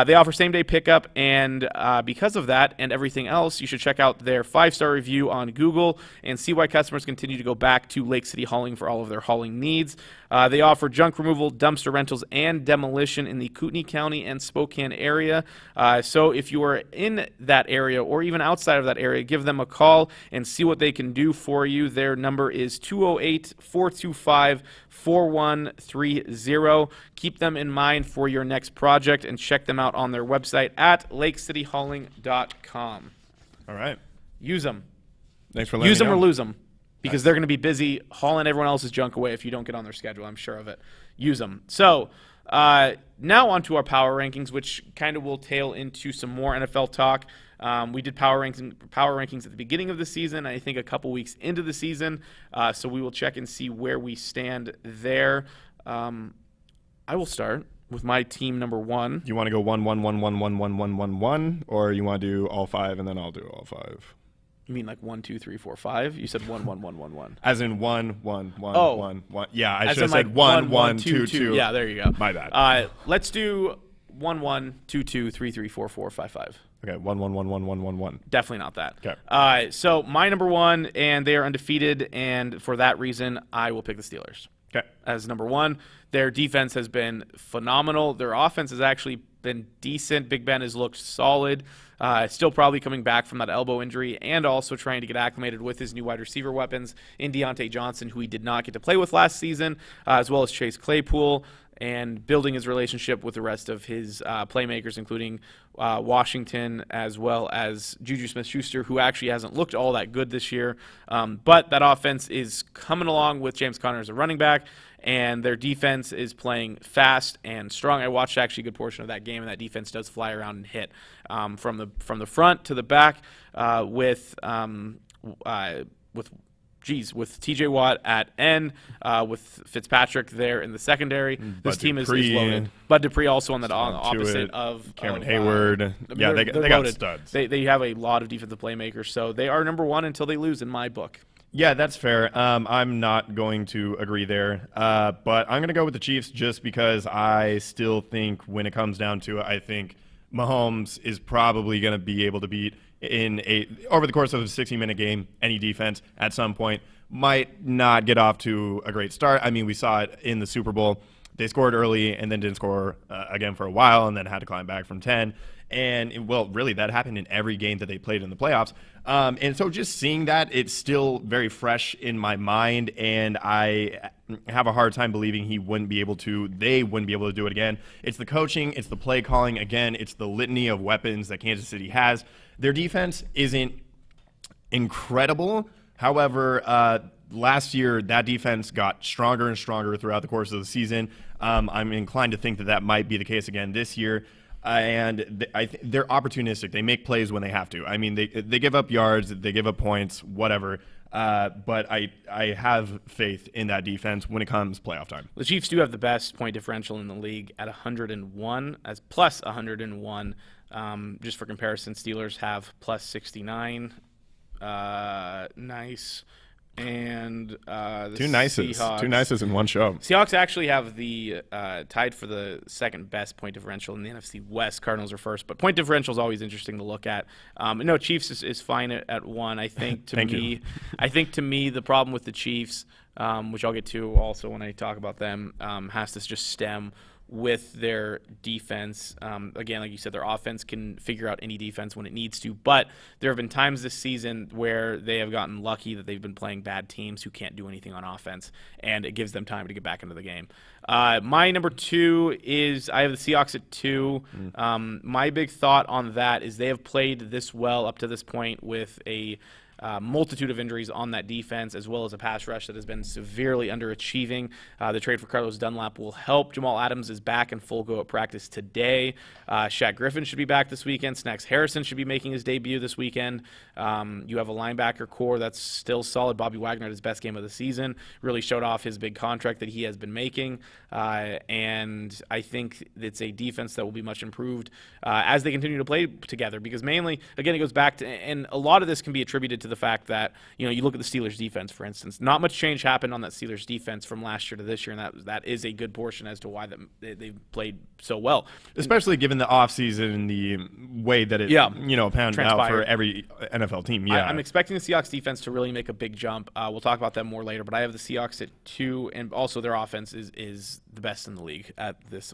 They offer same-day pickup, and because of that and everything else, you should check out their 5-star review on Google and see why customers continue to go back to Lake City Hauling for all of their hauling needs. They offer junk removal, dumpster rentals, and demolition in the Kootenai County and Spokane area. So if you are in that area or even outside of that area, give them a call and see what they can do for you. Their number is 208-425-4130. Keep them in mind for your next project and check them out on their website at lakecityhauling.com. All right. Use them. Thanks for letting Use me them or know. lose them, because they're going to be busy hauling everyone else's junk away if you don't get on their schedule. I'm sure of it. Use them. So now on to our power rankings, which kind of will tail into some more NFL talk. We did power rankings at the beginning of the season, I think a couple weeks into the season. So we will check and see where we stand there. I will start with my team number 1. You want to go 1, 1, 1, 1, 1, 1, 1, 1, 1, or you want to do all 5 and then I'll do all 5? You mean like 1, 2, 3, 4, 5? You said 1, 1, 1, 1, 1. As in 1, 1, 1, Oh. 1, 1. Yeah, I As should have in, said like, 1, 1, 2, 2. Yeah, there you go. My bad. Let's do 1, 1, 2, 2, 3, 3, 4, 4, 5, 5. Okay, 1, 1, 1, 1, 1, 1, 1. Definitely not that. Okay. So my number 1, and they are undefeated, and for that reason, I will pick the Steelers. Okay. As number 1, their defense has been phenomenal. Their offense has actually been decent. Big Ben has looked solid. Still probably coming back from that elbow injury and also trying to get acclimated with his new wide receiver weapons in Deontay Johnson, who he did not get to play with last season, as well as Chase Claypool, and building his relationship with the rest of his playmakers, including Washington, as well as Juju Smith-Schuster, who actually hasn't looked all that good this year. But that offense is coming along with James Conner as a running back, and their defense is playing fast and strong. I watched actually a good portion of that game, and that defense does fly around and hit from the front to the back with TJ Watt at end, with Fitzpatrick there in the secondary. This team is loaded. Bud Dupree also on the opposite of Cameron Hayward. Yeah, they got studs. They have a lot of defensive playmakers, so they are number 1 until they lose in my book. Yeah, that's fair. I'm not going to agree there, but I'm going to go with the Chiefs just because I still think when it comes down to it, I think Mahomes is probably going to be able to beat over the course of a 60-minute game, any defense at some point. Might not get off to a great start. I mean, we saw it in the Super Bowl. They scored early and then didn't score again for a while and then had to climb back from 10. And, well, really, that happened in every game that they played in the playoffs. And so just seeing that, it's still very fresh in my mind, and I have a hard time believing they wouldn't be able to do it again. It's the coaching, it's the play calling. Again, it's the litany of weapons that Kansas City has. Their defense isn't incredible. However, last year, that defense got stronger and stronger throughout the course of the season. I'm inclined to think that might be the case again this year. And they're opportunistic. They make plays when they have to. I mean, they give up yards, they give up points, whatever. But I have faith in that defense when it comes playoff time. The Chiefs do have the best point differential in the league at 101, as plus 101. Just for comparison, Steelers have plus 69. Nice. And the two nices in one show. Seahawks actually have the tied for the second best point differential in the NFC West. Cardinals are first, but point differential is always interesting to look at. No, Chiefs is fine at 1. I think to me the problem with the Chiefs, which I'll get to also when I talk about them, has to just stem with their defense. Again, like you said, their offense can figure out any defense when it needs to, but there have been times this season where they have gotten lucky that they've been playing bad teams who can't do anything on offense, and it gives them time to get back into the game. My number 2 is I have the Seahawks at 2. My big thought on that is they have played this well up to this point with a multitude of injuries on that defense, as well as a pass rush that has been severely underachieving. The trade for Carlos Dunlap will help. Jamal Adams is back in full go at practice today. Shaq Griffin should be back this weekend. Snacks Harrison should be making his debut this weekend. You have a linebacker core that's still solid. Bobby Wagner had his best game of the season, really showed off his big contract that he has been making. And I think it's a defense that will be much improved as they continue to play together, because mainly, again, it goes back to, and a lot of this can be attributed to the fact that, you look at the Steelers defense, for instance. Not much change happened on that Steelers defense from last year to this year, and that is a good portion as to why they've played so well. Especially given the offseason and the way that it, panned out for every NFL team. Yeah, I'm expecting the Seahawks defense to really make a big jump. We'll talk about them more later, but I have the Seahawks at 2, and also their offense is the best in the league at this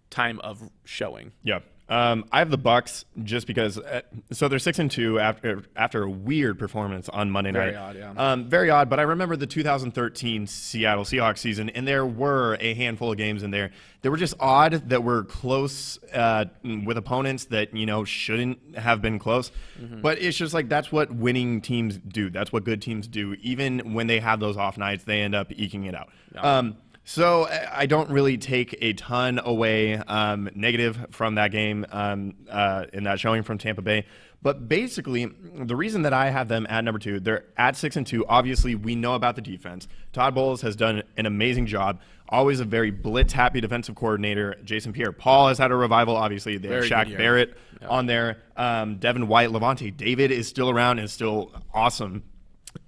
time of showing. Yeah. I have the Bucks just because. So they're 6-2 after a weird performance on Monday night. Very odd, yeah. Very odd. But I remember the 2013 Seattle Seahawks season, and there were a handful of games in there that were just odd, that were close with opponents that shouldn't have been close. Mm-hmm. But it's just like that's what winning teams do. That's what good teams do. Even when they have those off nights, they end up eking it out. Yeah. So I don't really take a ton away negative from that game in that showing from Tampa Bay. But basically, the reason that I have them at number 2, they're at 6-2. Obviously, we know about the defense. Todd Bowles has done an amazing job. Always a very blitz-happy defensive coordinator. Jason Pierre-Paul has had a revival. Obviously, they have Shaq Barrett on there. Devin White, Levante David is still around and still awesome.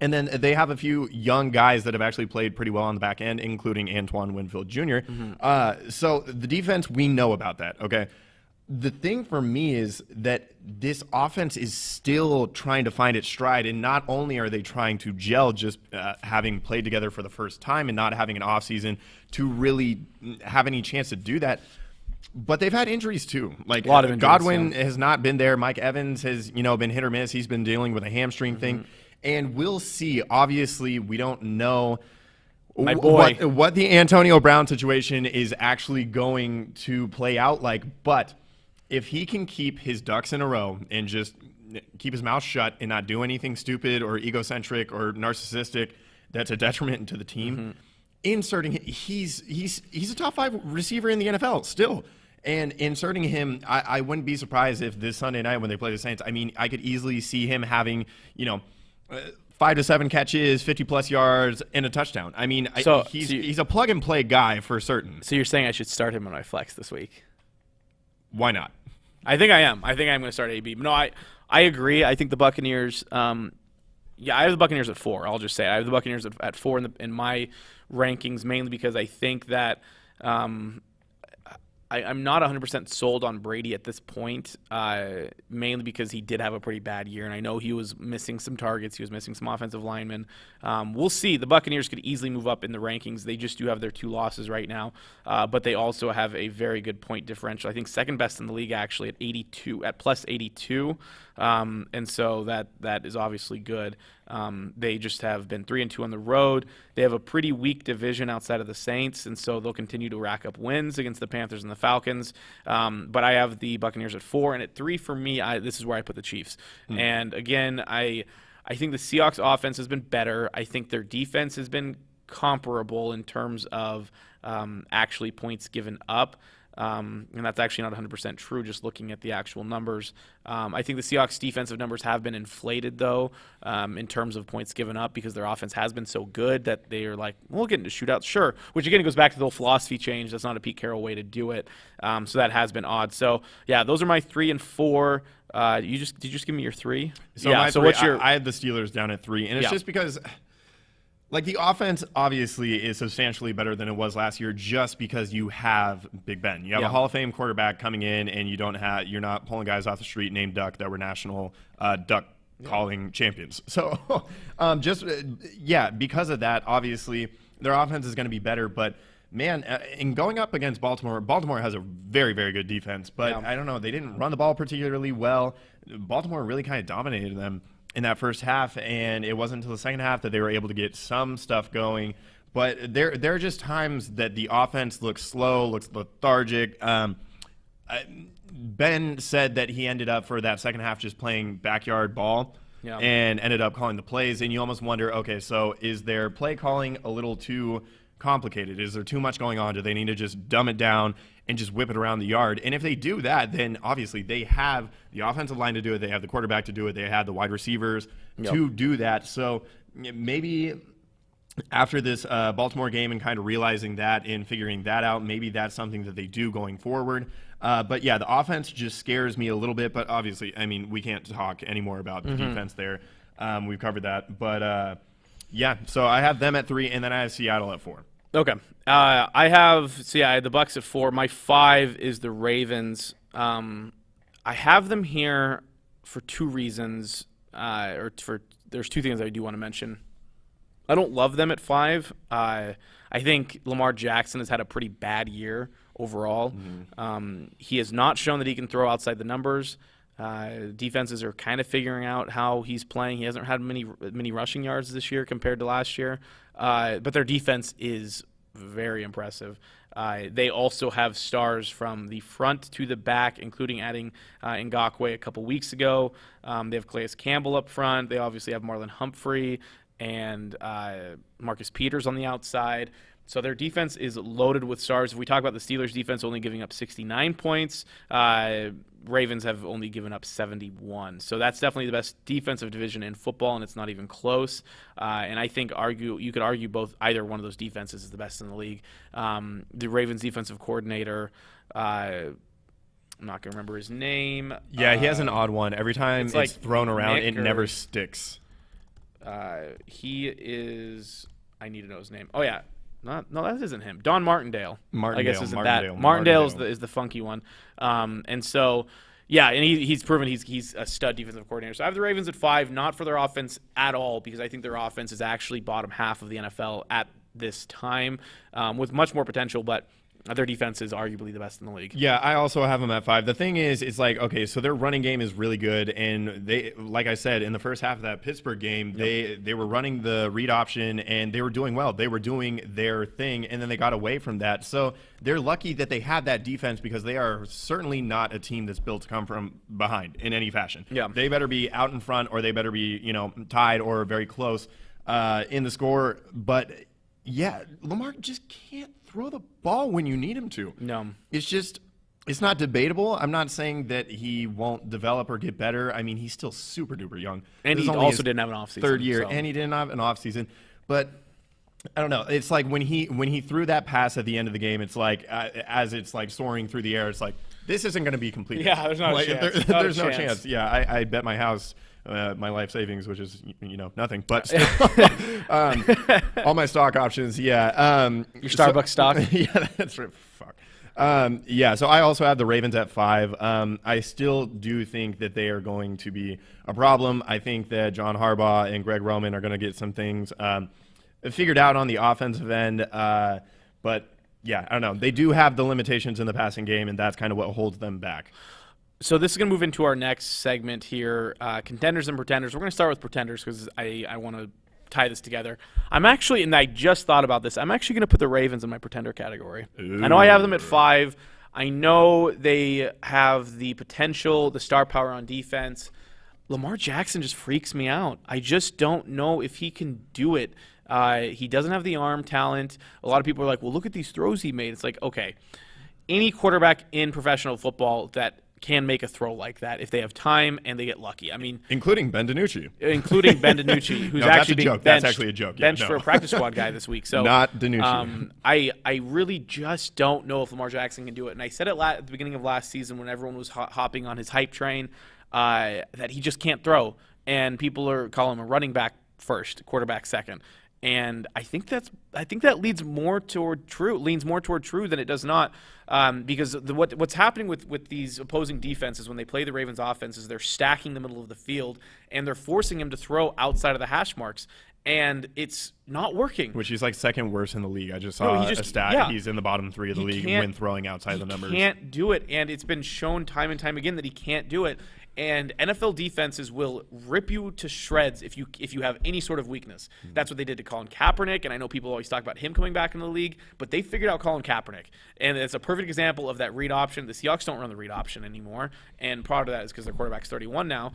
And then they have a few young guys that have actually played pretty well on the back end, including Antoine Winfield Jr. Mm-hmm. So the defense, we know about that, okay? The thing for me is that this offense is still trying to find its stride, and not only are they trying to gel just having played together for the first time and not having an offseason to really have any chance to do that, but they've had injuries too. Like a lot of injuries, Godwin has not been there. Mike Evans has been hit or miss. He's been dealing with a hamstring thing. And we'll see. Obviously, we don't know what the Antonio Brown situation is actually going to play out like. But if he can keep his ducks in a row and just keep his mouth shut and not do anything stupid or egocentric or narcissistic that's a detriment to the team, inserting him, he's a top 5 receiver in the NFL still. And inserting him, I wouldn't be surprised if this Sunday night when they play the Saints, I could easily see him having, 5 to 7 catches, 50-plus yards, and a touchdown. He's a plug-and-play guy for certain. So you're saying I should start him in my flex this week? Why not? I think I am. I think I'm going to start AB. No, I agree. I think the Buccaneers I have the Buccaneers at 4. I'll just say it. I have the Buccaneers at 4 in my rankings, mainly because I think that I'm not 100% sold on Brady at this point, mainly because he did have a pretty bad year, and I know he was missing some targets. He was missing some offensive linemen. We'll see. The Buccaneers could easily move up in the rankings. They just do have their 2 losses right now, but they also have a very good point differential. I think second best in the league, actually, at plus 82, and so that is obviously good. They just have been 3-2 on the road. They have a pretty weak division outside of the Saints, and so they'll continue to rack up wins against the Panthers and the Falcons. But I have the Buccaneers at 4, and at 3 for me, this is where I put the Chiefs. And again, I think the Seahawks offense has been better. I think their defense has been comparable in terms of actually points given up. And that's actually not 100% true, just looking at the actual numbers. I think the Seahawks' defensive numbers have been inflated, though, in terms of points given up, because their offense has been so good that they are like, we'll get into shootouts, sure. Which, again, goes back to the whole philosophy change. That's not a Pete Carroll way to do it. So that has been odd. So, yeah, those are my 3 and 4. Did you just give me your 3? So yeah, so what's your... I had the Steelers down at 3, and it's just because... Like, the offense obviously is substantially better than it was last year just because you have Big Ben. You have a Hall of Fame quarterback coming in, and you're not pulling guys off the street named Duck that were national duck calling champions. So, because of that, obviously, their offense is going to be better. But man, in going up against Baltimore, Baltimore has a very, very good defense, but I don't know, they didn't run the ball particularly well. Baltimore really kind of dominated them in that first half, and it wasn't until the second half that they were able to get some stuff going. But there are just times that the offense looks slow, looks lethargic. Ben said that he ended up for that second half just playing backyard ball and ended up calling the plays. And you almost wonder, okay, so is their play calling a little too complicated? Is there too much going on? Do they need to just dumb it down and just whip it around the yard? And if they do that, then obviously they have the offensive line to do it. They have the quarterback to do it. They have the wide receivers to do that. So maybe after this Baltimore game and kind of realizing that and figuring that out, maybe that's something that they do going forward. But yeah, the offense just scares me a little bit. But obviously, I mean, we can't talk anymore about the defense there. We've covered that. But yeah, so I have them at 3, and then I have Seattle at 4. Okay. I have the Bucs at 4. My 5 is the Ravens. I have them here for 2 reasons. There's 2 things I do want to mention. I don't love them at 5. I think Lamar Jackson has had a pretty bad year overall. He has not shown that he can throw outside the numbers. Defenses are kind of figuring out how he's playing. He hasn't had many rushing yards this year compared to last year, but their defense is very impressive. They also have stars from the front to the back, including adding Ngakoue a couple weeks ago. They have Calais Campbell up front. They obviously have Marlon Humphrey and Marcus Peters on the outside. So their defense is loaded with stars. If we talk about the Steelers' defense only giving up 69 points, Ravens have only given up 71. So that's definitely the best defensive division in football, and it's not even close. And I think you could argue either one of those defenses is the best in the league. The Ravens' defensive coordinator, I'm not going to remember his name. Yeah, he has an odd one. Every time it's thrown around, it never sticks. He is – I need to know his name. Oh, yeah. No, that isn't him. Don Martindale. I guess isn't that. Martindale is the funky one. And so, yeah, and he's proven he's a stud defensive coordinator. So I have the Ravens at 5, not for their offense at all, because I think their offense is actually bottom half of the NFL at this time, with much more potential, but their defense is arguably the best in the league. Yeah, I also have them at 5. The thing is, it's like, okay, so their running game is really good, and they, like I said, in the first half of that Pittsburgh game, they were running the read option, and they were doing well. They were doing their thing, and then they got away from that. So they're lucky that they have that defense, because they are certainly not a team that's built to come from behind in any fashion. Yeah. They better be out in front, or they better be, tied or very close in the score. But yeah, Lamar just can't throw the ball when you need him to. No. It's not debatable. I'm not saying that he won't develop or get better. I mean, he's still super duper young. And he also didn't have an offseason. Third year, and he didn't have an offseason. But I don't know. It's like when he threw that pass at the end of the game, it's like as it's like soaring through the air, it's like, this isn't going to be completed. Yeah, there's no chance. There's no chance. Yeah, I bet my house, my life savings, which is nothing, but still, all my stock options. Yeah, your Starbucks stock. Yeah, that's right. Fuck. Yeah, so I also have the Ravens at 5. I still do think that they are going to be a problem. I think that John Harbaugh and Greg Roman are going to get some things figured out on the offensive end, but yeah, I don't know. They do have the limitations in the passing game, and that's kind of what holds them back. So this is going to move into our next segment here, contenders and pretenders. We're going to start with pretenders because I want to tie this together. I'm actually, and I just thought about this, I'm actually going to put the Ravens in my pretender category. Ooh. I know I have them at 5. I know they have the potential, the star power on defense. Lamar Jackson just freaks me out. I just don't know if he can do it. He doesn't have the arm talent. A lot of people are like, well, look at these throws he made. It's like, okay, any quarterback in professional football that can make a throw like that if they have time and they get lucky. I mean, including Ben DiNucci. Who's actually being benched, that's actually a joke. Benched for a practice squad guy this week. So not DiNucci. I really just don't know if Lamar Jackson can do it. And I said it at the beginning of last season when everyone was hopping on his hype train that he just can't throw, and people are calling him a running back first, quarterback second. And I think that leans more toward true than it does not, because what's happening with these opposing defenses when they play the Ravens offense is they're stacking the middle of the field and they're forcing him to throw outside of the hash marks. and it's not working. Which he's like second worst in the league. I just saw a stat. Yeah. He's in the bottom 3 of the league when throwing outside the numbers. He can't do it, and it's been shown time and time again that he can't do it. And NFL defenses will rip you to shreds if you have any sort of weakness. That's what they did to Colin Kaepernick, and I know people always talk about him coming back in the league, but they figured out Colin Kaepernick. And it's a perfect example of that read option. The Seahawks don't run the read option anymore, and part of that is because their quarterback's 31 now.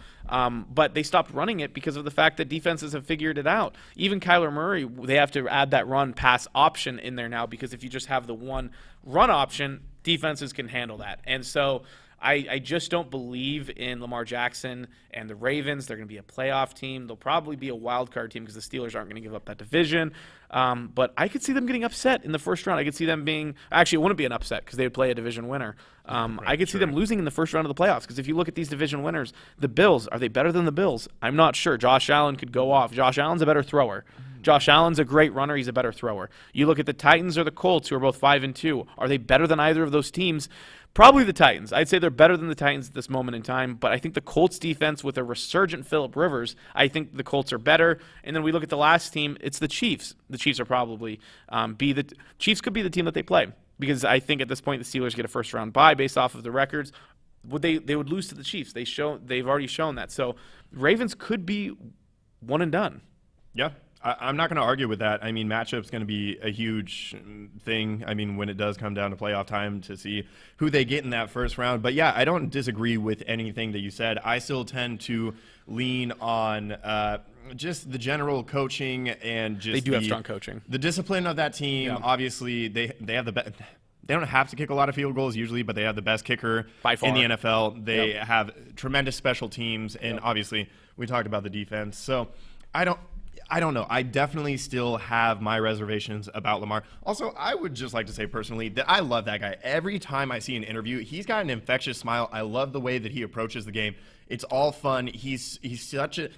But they stopped running it because of the fact that defenses have figured it out. Even Kyler Murray, they have to add that run-pass option in there now, because if you just have the one run option, defenses can handle that. And so I just don't believe in Lamar Jackson and the Ravens. They're going to be a playoff team. They'll probably be a wild card team because the Steelers aren't going to give up that division. But I could see them getting upset in the first round. I could see them being – actually, it wouldn't be an upset because they would play a division winner. I could see them losing in the first round of the playoffs, because if you look at these division winners, the Bills, are they better than the Bills? I'm not sure. Josh Allen could go off. Josh Allen's a better thrower. Josh Allen's a great runner. He's a better thrower. You look at the Titans or the Colts, who are both 5-2. Are they better than either of those teams? Probably the Titans. I'd say they're better than the Titans at this moment in time, but I think the Colts defense with a resurgent Phillip Rivers, I think the Colts are better. And then we look at the last team, it's the Chiefs. The Chiefs are probably Chiefs could be the team that they play, because I think at this point the Steelers get a first-round bye based off of the records. They would lose to the Chiefs. They've already shown that. So Ravens could be one and done. Yeah. I'm not going to argue with that. I mean, matchup's going to be a huge thing. I mean, when it does come down to playoff time, to see who they get in that first round. But yeah, I don't disagree with anything that you said. I still tend to lean on just the general coaching and just they do have strong coaching. The discipline of that team. Yeah. Obviously, they have the best. They don't have to kick a lot of field goals usually, but they have the best kicker in the NFL. They have tremendous special teams, and obviously, we talked about the defense. So I don't know. I definitely still have my reservations about Lamar. Also, I would just like to say personally that I love that guy. Every time I see an interview, he's got an infectious smile. I love the way that he approaches the game. It's all fun. He's such a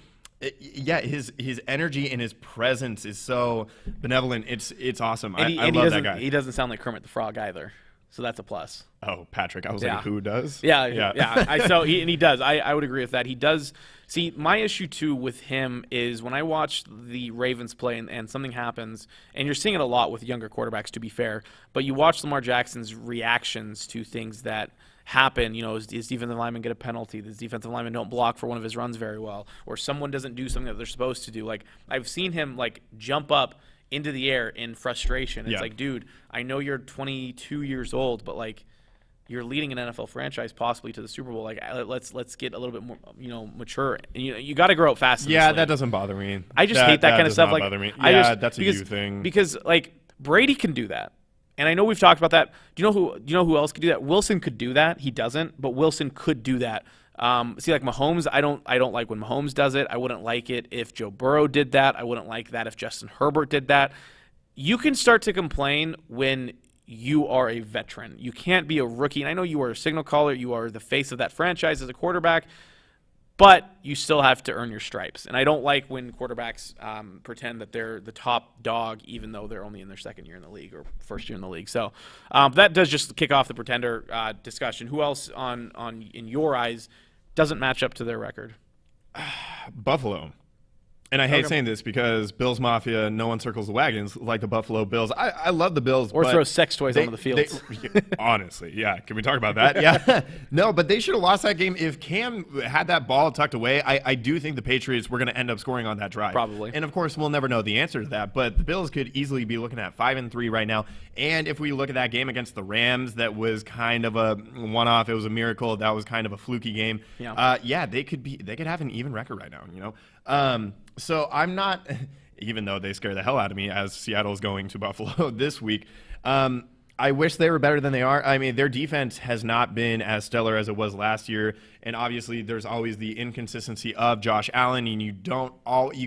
his energy and his presence is so benevolent. It's awesome. I love that guy. He doesn't sound like Kermit the Frog either. So that's a plus. Oh, Patrick. I was like, who does? Yeah. He does. I would agree with that. He does. See, my issue, too, with him is when I watch the Ravens play and something happens, and you're seeing it a lot with younger quarterbacks, to be fair, but you watch Lamar Jackson's reactions to things that happen. You know, his defensive lineman get a penalty, his defensive lineman don't block for one of his runs very well, or someone doesn't do something that they're supposed to do. Like, I've seen him, like, jump up into the air in frustration. It's like, dude, I know you're 22 years old, but, like, you're leading an NFL franchise possibly to the Super Bowl. Like, let's get a little bit more, mature. And you got to grow up fast. Yeah, that doesn't bother me. I just hate that kind of stuff. Like, bother me. Yeah, that's a you thing. Because like Brady can do that, and I know we've talked about that. Do you know who else could do that? Wilson could do that. He doesn't, but Wilson could do that. See, like Mahomes, I don't like when Mahomes does it. I wouldn't like it if Joe Burrow did that. I wouldn't like that if Justin Herbert did that. You can start to complain when you are a veteran. You can't be a rookie. And I know you are a signal caller. You are the face of that franchise as a quarterback, but you still have to earn your stripes. And I don't like when quarterbacks pretend that they're the top dog, even though they're only in their second year in the league or first year in the league. So that does just kick off the pretender discussion. Who else on in your eyes doesn't match up to their record? Buffalo. And I hate saying this because Bills Mafia, no one circles the wagons like the Buffalo Bills. I love the Bills. Or throw sex toys onto the field. Honestly, yeah. Can we talk about that? Yeah. No, but they should have lost that game. If Cam had that ball tucked away, I do think the Patriots were going to end up scoring on that drive. Probably. And, of course, we'll never know the answer to that. But the Bills could easily be looking at 5-3 right now. And if we look at that game against the Rams, that was kind of a one-off. It was a miracle. That was kind of a fluky game. Yeah. They could have an even record right now, So I'm not, even though they scare the hell out of me as Seattle's going to Buffalo this week, I wish they were better than they are. I mean, their defense has not been as stellar as it was last year, and obviously there's always the inconsistency of Josh Allen, and you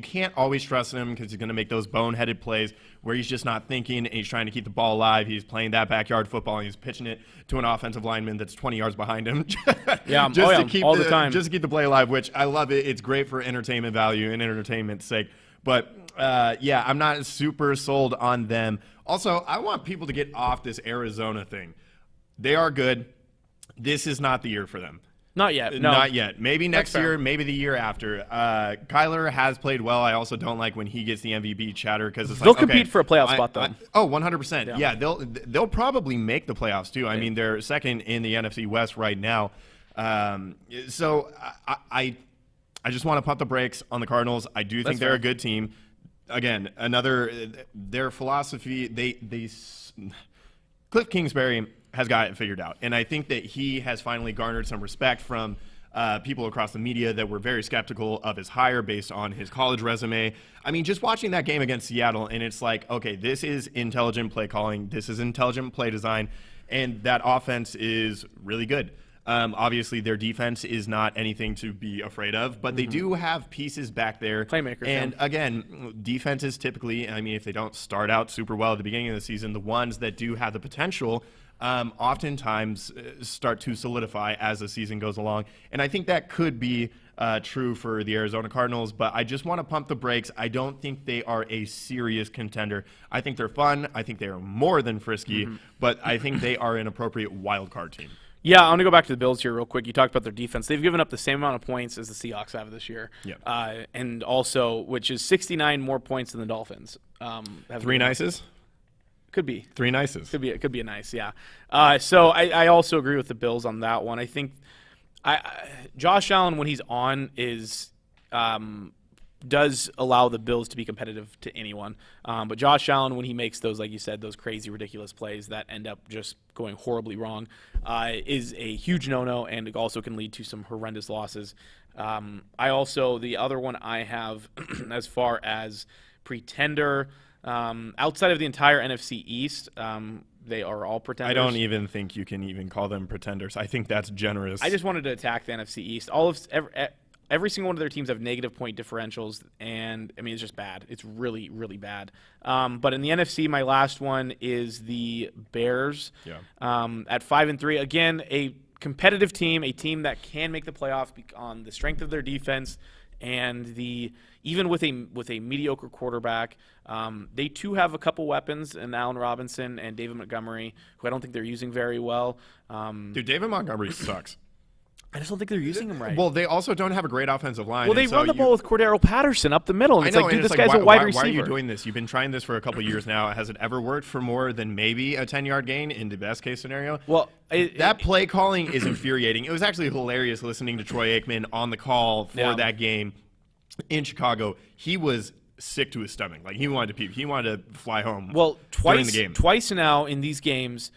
can't always trust him because he's going to make those boneheaded plays where he's just not thinking and he's trying to keep the ball alive. He's playing that backyard football and he's pitching it to an offensive lineman that's 20 yards behind him. To keep all the time. Just to keep the play alive, which I love it. It's great for entertainment value and entertainment's sake. But, I'm not super sold on them. Also, I want people to get off this Arizona thing. They are good. This is not the year for them. Not yet. No. Not yet. Maybe next fair. year, maybe the year after. Kyler has played well. I also don't like when he gets the MVP chatter because it's They'll like, compete for a playoff spot, though. 100%. Yeah, they'll probably make the playoffs, too. I mean, they're second in the NFC West right now. So I just want to pump the brakes on the Cardinals. I do think they're a good team. Again, their philosophy, Cliff Kingsbury has got it figured out. And I think that he has finally garnered some respect from people across the media that were very skeptical of his hire based on his college resume. I mean, just watching that game against Seattle, and it's like, okay, this is intelligent play calling. This is intelligent play design. And that offense is really good. Obviously, their defense is not anything to be afraid of, but they do have pieces back there. Playmakers. And again, defenses typically, I mean, if they don't start out super well at the beginning of the season, the ones that do have the potential oftentimes start to solidify as the season goes along. And I think that could be true for the Arizona Cardinals, but I just want to pump the brakes. I don't think they are a serious contender. I think they're fun. I think they are more than frisky, but I think they are an appropriate wild card team. Yeah, I want to go back to the Bills here real quick. You talked about their defense. They've given up the same amount of points as the Seahawks have this year. Yeah. And also, which is 69 more points than the Dolphins. Three nices? Could be. Three nices. Could be a nice, yeah. So I also agree with the Bills on that one. I think Josh Allen, when he's on, does allow the Bills to be competitive to anyone. But Josh Allen, when he makes those, like you said, those crazy, ridiculous plays that end up just going horribly wrong, is a huge no-no, and it also can lead to some horrendous losses. The other one I have as far as pretender, outside of the entire NFC East, they are all pretenders. I don't even think you can even call them pretenders. I think that's generous. I just wanted to attack the NFC East. Every single one of their teams have negative point differentials, and I mean it's just bad. It's really, really bad. But in the NFC, my last one is the Bears. Yeah. At 5-3, again, a competitive team, a team that can make the playoffs on the strength of their defense, and even with a mediocre quarterback, they too have a couple weapons in Allen Robinson and David Montgomery, who I don't think they're using very well. Dude, David Montgomery sucks. I just don't think they're using him right. Well, they also don't have a great offensive line. Well, they run the ball with Cordero Patterson up the middle. And it's like, dude, this guy's a wide receiver. Why are you doing this? You've been trying this for a couple years now. Has it ever worked for more than maybe a 10-yard gain in the best-case scenario? Well, that play calling is infuriating. It was actually hilarious listening to Troy Aikman on the call for that game in Chicago. He was sick to his stomach. Like, he wanted to puke. He wanted to fly home during the game. Twice now in these games,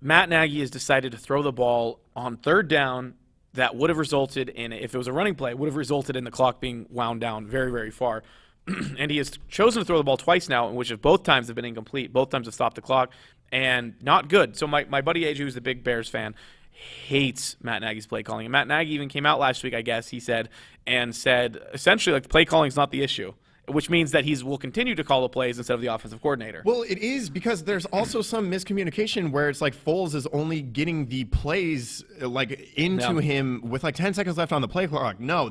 Matt Nagy has decided to throw the ball on third down. That would have resulted in, if it was a running play, would have resulted in the clock being wound down very, very far. And he has chosen to throw the ball twice now, in which both times have been incomplete. Both times have stopped the clock, and not good. So my buddy AJ, who's the big Bears fan, hates Matt Nagy's play calling. And Matt Nagy even came out last week, I guess, he said essentially, like, the play calling is not the issue, which means that will continue to call the plays instead of the offensive coordinator. Well, it is, because there's also some miscommunication where it's like Foles is only getting the plays into him with 10 seconds left on the play clock. No,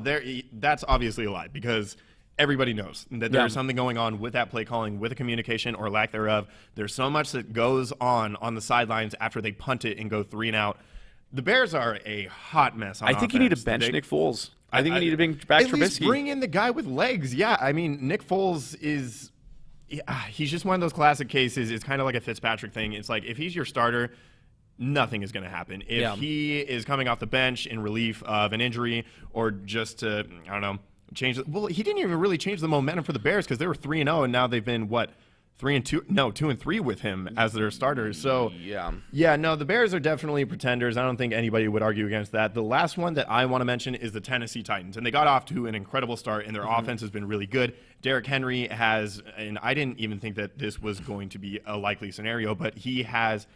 that's obviously a lie, because everybody knows that there's something going on with that play calling, with the communication or lack thereof. There's so much that goes on the sidelines after they punt it and go 3 and out. The Bears are a hot mess on offense. I think you need to bench Nick Foles. I think you need to bring back Trubisky. At least bring in the guy with legs. Yeah, I mean, Nick Foles he's just one of those classic cases. It's kind of like a Fitzpatrick thing. It's like, if he's your starter, nothing is going to happen. If he is coming off the bench in relief of an injury, or just to, I don't know, he didn't even really change the momentum for the Bears, because they were 3-0, and now they've been, 3-2? No, 2-3 with him as their starters. So no, the Bears are definitely pretenders. I don't think anybody would argue against that. The last one that I want to mention is the Tennessee Titans, and they got off to an incredible start, and their offense has been really good. Derrick Henry has, and I didn't even think that this was going to be a likely scenario, but he has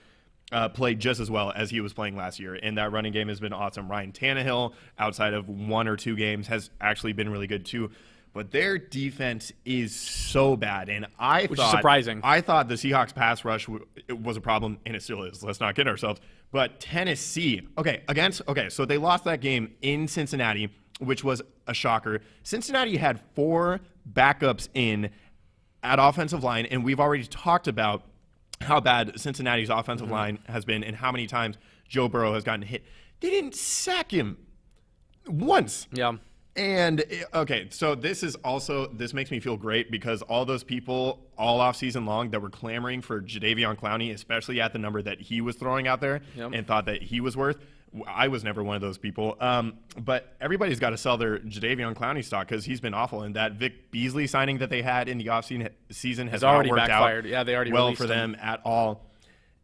played just as well as he was playing last year, and that running game has been awesome. Ryan Tannehill, outside of 1 or 2 games, has actually been really good too. But their defense is so bad, and which is surprising. I thought the Seahawks pass rush was a problem, and it still is. Let's not kid ourselves. But Tennessee, so they lost that game in Cincinnati, which was a shocker. Cincinnati had 4 backups in at offensive line, and we've already talked about how bad Cincinnati's offensive line has been and how many times Joe Burrow has gotten hit. They didn't sack him. once. Yeah. And, okay, so this makes me feel great because all those people all off season long that were clamoring for Jadeveon Clowney, especially at the number that he was throwing out there and thought that he was worth, I was never one of those people. But everybody's got to sell their Jadeveon Clowney stock because he's been awful. And that Vic Beasley signing that they had in the offseason has already not worked backfired. out Yeah, they already well released for them at all.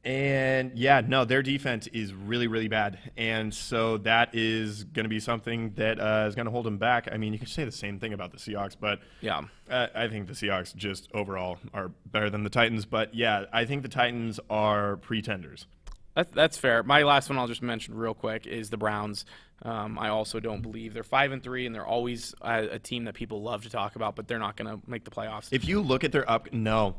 And, yeah, no, their defense is really, really bad. And so that is going to be something that is going to hold them back. I mean, you can say the same thing about the Seahawks, but yeah, I think the Seahawks just overall are better than the Titans. But, yeah, I think the Titans are pretenders. That's fair. My last one I'll just mention real quick is the Browns. I also don't believe they're 5-3, and they're always a team that people love to talk about, but they're not going to make the playoffs. If you look at their no.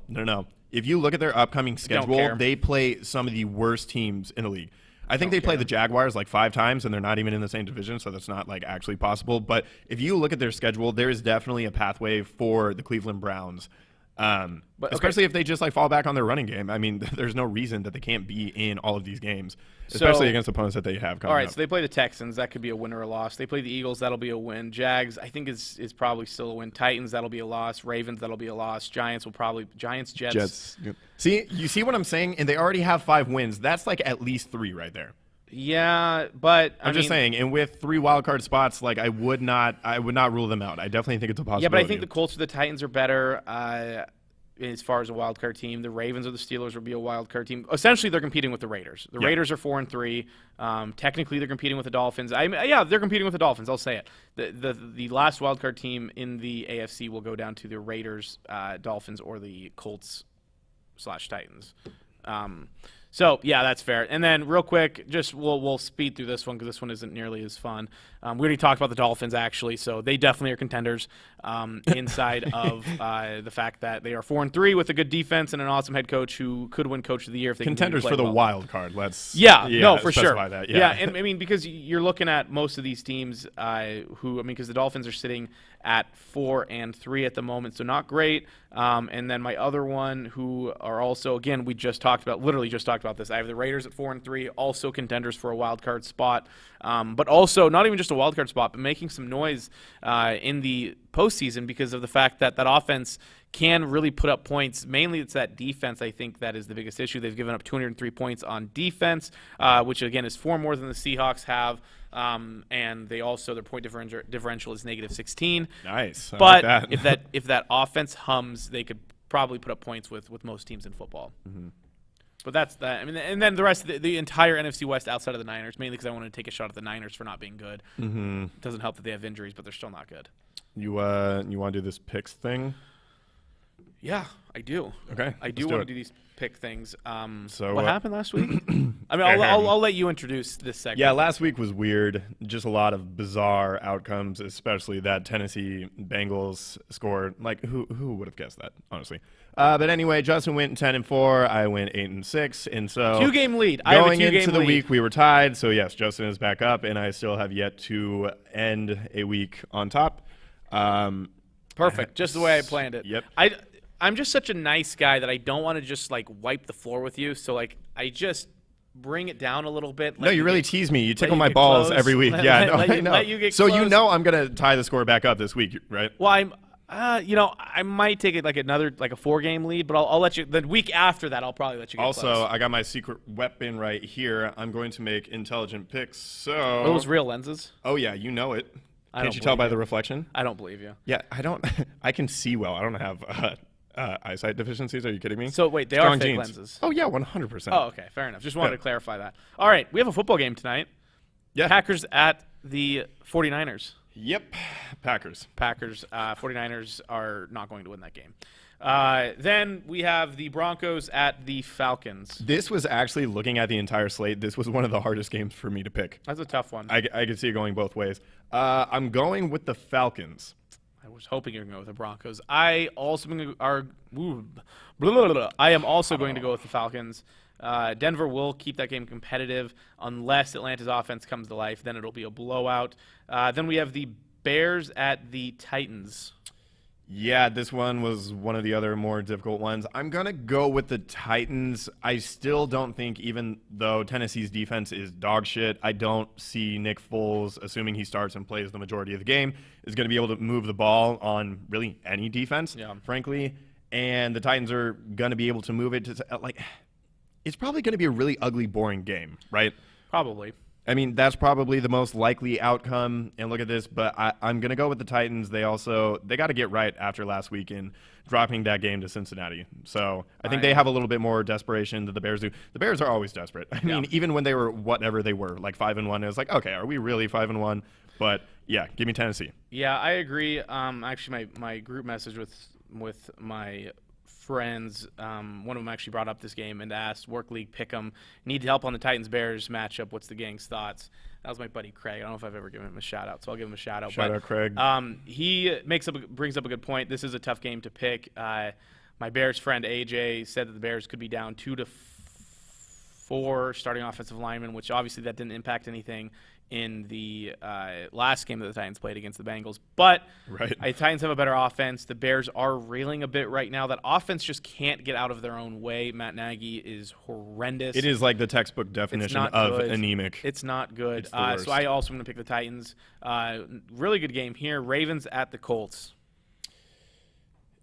If you look at their upcoming schedule, they play some of the worst teams in the league. I think they play the Jaguars like 5 times, and they're not even in the same division, so that's not like actually possible. But if you look at their schedule, there is definitely a pathway for the Cleveland Browns. Especially if they just like fall back on their running game. I mean, there's no reason that they can't be in all of these games, especially against opponents that they have coming All right, up. so they play the Texans. That could be a win or a loss. They play the Eagles. That'll be a win. Jags, I think, is probably still a win. Titans, that'll be a loss. Ravens, that'll be a loss. Giants, Jets. Yep. See, you see what I'm saying? And they already have 5 wins. That's like at least 3 right there. Yeah, but I'm just saying, and with 3 wild card spots, like I would not rule them out. I definitely think it's a possibility. Yeah, but I think the Colts or the Titans are better as far as a wild card team. The Ravens or the Steelers will be a wild card team. Essentially, they're competing with the Raiders. The Raiders are 4-3. Technically, they're competing with the Dolphins. They're competing with the Dolphins. I'll say it. The last wild card team in the AFC will go down to the Raiders, Dolphins, or the Colts/Titans. So, yeah, that's fair. And then real quick, just we'll speed through this one because this one isn't nearly as fun. We already talked about the Dolphins, actually, so they definitely are contenders inside of the fact that they are 4-3 with a good defense and an awesome head coach who could win Coach of the Year if they contenders for the wild card. Let's for sure. That. And I mean because you're looking at most of these teams because the Dolphins are sitting at 4-3 at the moment, so not great. And then my other one, who are also, again, literally just talked about this. I have the Raiders at 4-3, also contenders for a wild card spot, but also not even just a wild card spot, but making some noise in the postseason because of the fact that offense can really put up points. Mainly it's that defense, I think, that is the biggest issue. They've given up 203 points on defense, which, again, is 4 more than the Seahawks have. And they also, their point differential is -16. Nice. But like that. if that offense hums, they could probably put up points with most teams in football. Mm-hmm. But that's that. I mean, and then the rest of the entire NFC West outside of the Niners, mainly because I want to take a shot at the Niners for not being good. Mm-hmm. It doesn't help that they have injuries, but they're still not good. You want to do this picks thing? Yeah, I do. Okay. I do want to do these pick things. So what happened last week? I mean, I'll let you introduce this segment. Yeah, last week was weird. Just a lot of bizarre outcomes, especially that Tennessee Bengals scored. Like, who would have guessed that, honestly? But anyway, Justin went 10-4. I went 8-6, and so 2-game lead. Going into the week, we were tied. So yes, Justin is back up, and I still have yet to end a week on top. Perfect, just the way I planned it. Yep. I'm just such a nice guy that I don't want to just like wipe the floor with you. So like I just bring it down a little bit. No, you really tease me. You tickle my balls every week. Let you get so close. you know I'm gonna tie the score back up this week, right? Well, I might take it like a 4-game lead, but I'll let you. The week after that, I'll probably let you get also, close. I got my secret weapon right here. I'm going to make intelligent picks. So Are those real lenses? Oh yeah, you know it. Can't you tell by the reflection? I don't believe you. Yeah, I don't. I can see well. I don't have eyesight deficiencies. Are you kidding me? So wait, they Strong are fake genes. lenses. Oh yeah, 100%. Oh, okay, fair enough. Just wanted to clarify that. All right, we have a football game tonight. Yeah. Packers at the 49ers. Yep. Packers. 49ers are not going to win that game. Then we have the Broncos at the Falcons. This was actually, looking at the entire slate, this was one of the hardest games for me to pick. That's a tough one. I could see it going both ways. I'm going with the Falcons. I was hoping you were going to go with the Broncos. I am also going to go with the Falcons. Denver will keep that game competitive unless Atlanta's offense comes to life. Then it'll be a blowout. Then we have the Bears at the Titans. Yeah, this one was one of the other more difficult ones. I'm going to go with the Titans. I still don't think, even though Tennessee's defense is dog shit, I don't see Nick Foles, assuming he starts and plays the majority of the game, is going to be able to move the ball on really any defense, frankly. And the Titans are going to be able to move it to, like, it's probably going to be a really ugly, boring game, right? Probably. I mean, that's probably the most likely outcome. And look at this, but I'm going to go with the Titans. They got to get right after last week in dropping that game to Cincinnati. So I think they have a little bit more desperation than the Bears do. The Bears are always desperate. I mean, even when they were whatever they were, like 5-1, it was like, okay, are we really 5-1? But yeah, give me Tennessee. Yeah, I agree. Actually, my group message with my friends, one of them actually brought up this game and asked, work league pick'em, need help on the Titans-Bears matchup. What's the gang's thoughts? That was my buddy Craig. I don't know if I've ever given him a shout-out, so I'll give him a shout-out. Shout out, Craig. He brings up a good point. This is a tough game to pick. My Bears friend AJ said that the Bears could be down 2 to 4 starting offensive linemen, which obviously that didn't impact anything in the last game that the Titans played against the Bengals. But the Titans have a better offense. The Bears are reeling a bit right now. That offense just can't get out of their own way. Matt Nagy is horrendous. It is like the textbook definition of anemic. It's not good. So I also am going to pick the Titans. Really good game here. Ravens at the Colts.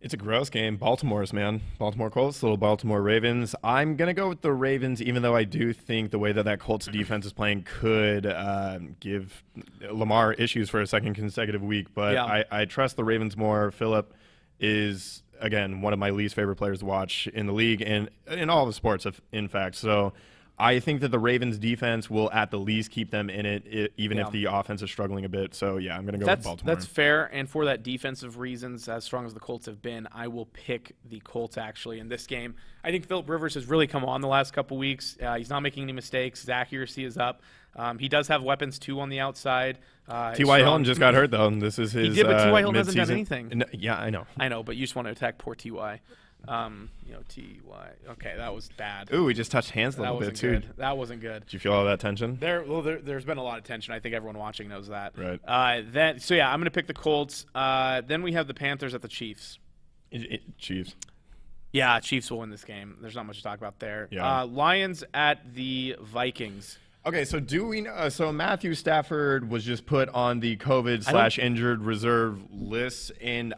It's a gross game. Baltimore's, man. Baltimore Colts, little Baltimore Ravens. I'm going to go with the Ravens, even though I do think the way that Colts defense is playing could give Lamar issues for a second consecutive week. But I trust the Ravens more. Phillip is, again, one of my least favorite players to watch in the league and in all the sports, in fact. So I think that the Ravens defense will at the least keep them in it, even if the offense is struggling a bit. So, yeah, I'm going to go with Baltimore. That's fair. And for that defensive reasons, as strong as the Colts have been, I will pick the Colts, actually, in this game. I think Phillip Rivers has really come on the last couple weeks. He's not making any mistakes. His accuracy is up. He does have weapons, too, on the outsty. T.Y. Hilton just got hurt, though. This is his He did, but T.Y. Hilton hasn't done anything. No, yeah, I know. I know, but you just want to attack poor T.Y. T.Y. Okay, that was bad. Ooh, we just touched hands a little bit, too. Good. That wasn't good. Did you feel all that tension? There's been a lot of tension. I think everyone watching knows that. Right. I'm going to pick the Colts. Then we have the Panthers at the Chiefs. Chiefs. Yeah, Chiefs will win this game. There's not much to talk about there. Yeah. Lions at the Vikings. Okay, so so Matthew Stafford was just put on the COVID/injured reserve list, and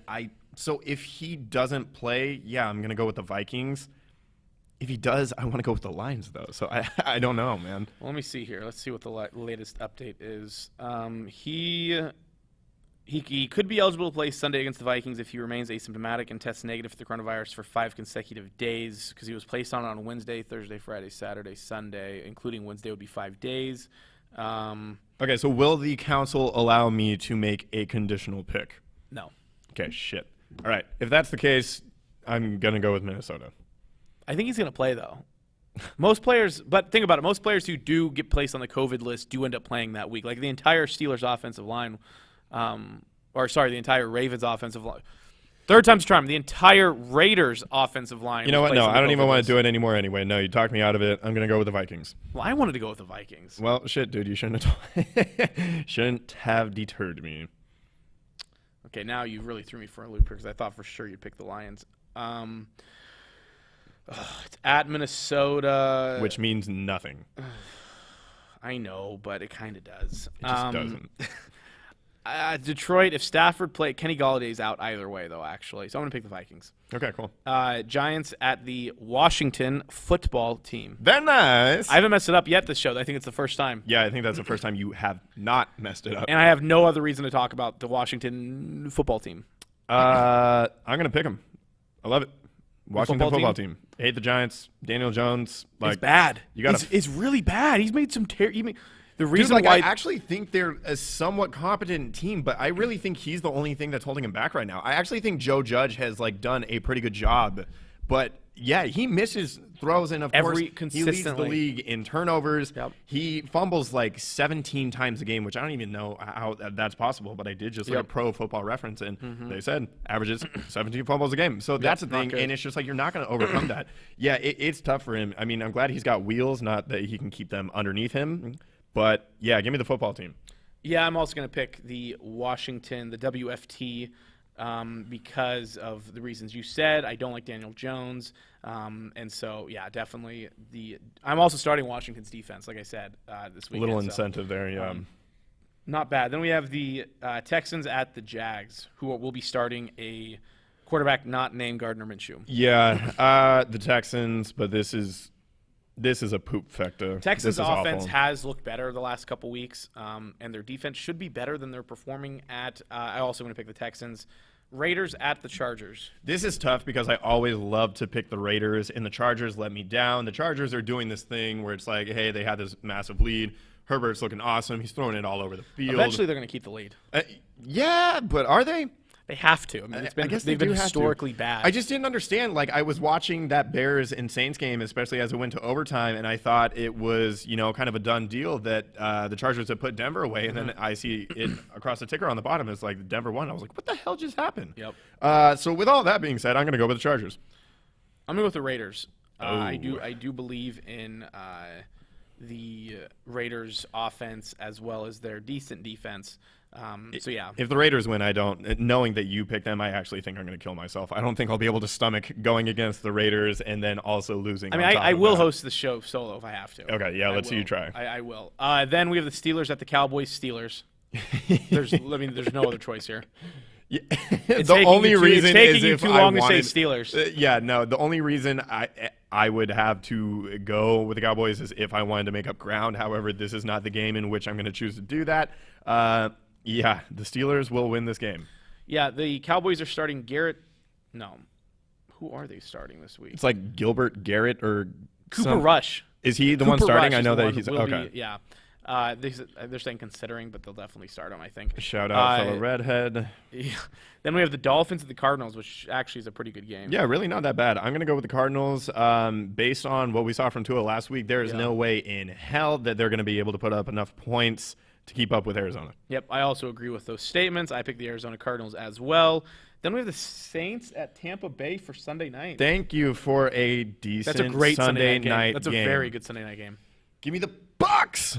so if he doesn't play, I'm going to go with the Vikings. If he does, I want to go with the Lions, though. So I don't know, man. Well, let me see here. Let's see what the latest update is. He could be eligible to play Sunday against the Vikings if he remains asymptomatic and tests negative for the coronavirus for 5 consecutive days, because he was placed on Wednesday, Thursday, Friday, Saturday, Sunday, including Wednesday would be 5 days. Okay, so will the council allow me to make a conditional pick? No. Okay, shit. All right, if that's the case, I'm going to go with Minnesota. I think he's going to play, though. Most players, but think about it, most players who do get placed on the COVID list do end up playing that week. Like the entire Steelers offensive line, the entire Ravens offensive line. Third time's a charm. The entire Raiders offensive line. You know what? No, I don't even want to do it anymore anyway. No, you talked me out of it. I'm going to go with the Vikings. Well, I wanted to go with the Vikings. Well, shit, dude. You shouldn't have deterred me. Okay, now you really threw me for a loop because I thought for sure you'd pick the Lions. It's at Minnesota. Which means nothing. I know, but it kind of does. It just doesn't. Detroit, if Stafford played, Kenny Galladay's out either way, though, actually. So I'm going to pick the Vikings. Okay, cool. Giants at the Washington football team. Very nice. I haven't messed it up yet this show. I think it's the first time. Yeah, I think that's the first time you have not messed it up. And I have no other reason to talk about the Washington football team. I'm going to pick them. I love it. Washington football team. Hate the Giants. Daniel Jones. It's bad. It's really bad. He's made some the reason why I actually think they're a somewhat competent team, but I really think he's the only thing that's holding him back right now. I actually think Joe Judge has done a pretty good job, but yeah, he misses throws, and of course he leads the league in turnovers. Yep. He fumbles 17 times a game, which I don't even know how that's possible, but I did just look at Pro Football Reference, and they said averages 17 fumbles a game. So that's the thing, and it's just you're not going to overcome that. Yeah, it's tough for him. I mean, I'm glad he's got wheels, not that he can keep them underneath him. But, yeah, give me the football team. Yeah, I'm also going to pick the WFT because of the reasons you said. I don't like Daniel Jones. And so, yeah, definitely I'm also starting Washington's defense, like I said, this weekend. Little incentive there, yeah. Not bad. Then we have the Texans at the Jags, who will be starting a quarterback not named Gardner Minshew. Yeah, the Texans, but this is a poop fecta. Texans' offense awful. has looked better the last couple weeks, and their defense should be better than they're performing at. I also want to pick the Texans. Raiders at the Chargers. This is tough because I always love to pick the Raiders, and the Chargers let me down. The Chargers are doing this thing where it's like, hey, they had this massive lead. Herbert's looking awesome. He's throwing it all over the field. Eventually, they're going to keep the lead. Yeah, but are they? They have to. I mean, they've been historically bad. I just didn't understand. Like, I was watching that Bears and Saints game, especially as it went to overtime, and I thought it was, kind of a done deal that the Chargers had put Denver away, and then I see it across the ticker on the bottom. It's like Denver won. I was like, what the hell just happened? Yep. So with all that being said, I'm going to go with the Chargers. I'm going to go with the Raiders. I do believe in the Raiders' offense as well as their decent defense. So, yeah. If the Raiders win, I don't. Knowing that you picked them, I actually think I'm going to kill myself. I don't think I'll be able to stomach going against the Raiders and then also losing. I mean, I will host the show solo if I have to. Okay, yeah, let's see you try. I will. Then we have the Steelers at the Cowboys. Steelers. There's no other choice here. Yeah. The only reason is if too long to say Steelers. Yeah, no. The only reason I would have to go with the Cowboys is if I wanted to make up ground. However, this is not the game in which I'm going to choose to do that. Yeah, the Steelers will win this game. Yeah, the Cowboys are starting Garrett. No, who are they starting this week? It's like Gilbert Garrett or Cooper Rush. Is he the one starting? I know that he's okay. Yeah. They're saying considering, but they'll definitely start him, I think. Shout out, fellow redhead. Yeah. Then we have the Dolphins at the Cardinals, which actually is a pretty good game. Yeah, really not that bad. I'm going to go with the Cardinals. Based on what we saw from Tua last week, there is no way in hell that they're going to be able to put up enough points to keep up with Arizona. Yep, I also agree with those statements. I picked the Arizona Cardinals as well. Then we have the Saints at Tampa Bay for Sunday night. Thank you for a decent That's a great Sunday night game. That's a very good Sunday night game. Give me the Bucs.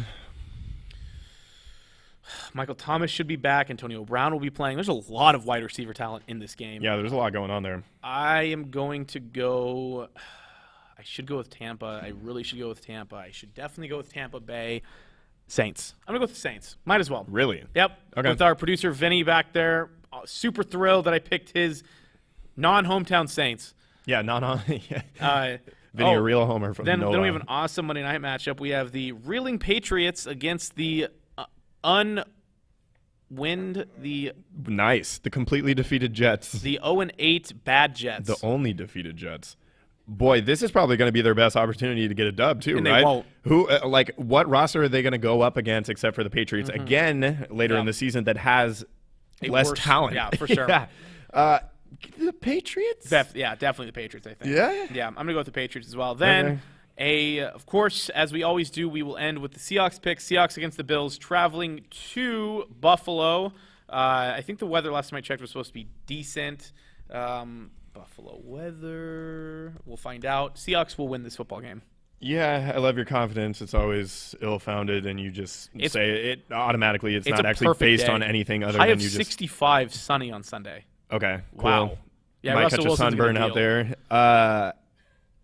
Michael Thomas should be back. Antonio Brown will be playing. There's a lot of wide receiver talent in this game. Yeah, there's a lot going on there. I am going to go – I should go with Tampa. I really should go with Tampa. I should definitely go with Tampa Bay. Saints. I'm going to go with the Saints. Might as well. Really? Yep. Okay. With our producer, Vinny, back there. Super thrilled that I picked his non-hometown Saints. Yeah, Vinny, a real homer from Then we have an awesome Monday night matchup. We have the reeling Patriots against the Nice. The completely defeated Jets. The 0-8 bad Jets. The only defeated Jets. Boy, this is probably going to be their best opportunity to get a dub, too, and right? They won't. Who, what roster are they going to go up against except for the Patriots again later in the season that has less talent? Yeah, for sure. The Patriots? Definitely the Patriots, I think. Yeah? Yeah, I'm going to go with the Patriots as well. Then, of course, as we always do, we will end with the Seahawks pick. Seahawks against the Bills, traveling to Buffalo. I think the weather last time I checked was supposed to be decent. Buffalo weather. We'll find out. Seahawks will win this football game. Yeah, I love your confidence. It's always ill-founded, and you just say it automatically. It's not actually based on anything other than you just... I have 65 sunny on Sunday. Okay, cool. Wow. Yeah, might Russell catch a Wilson's sunburn out there.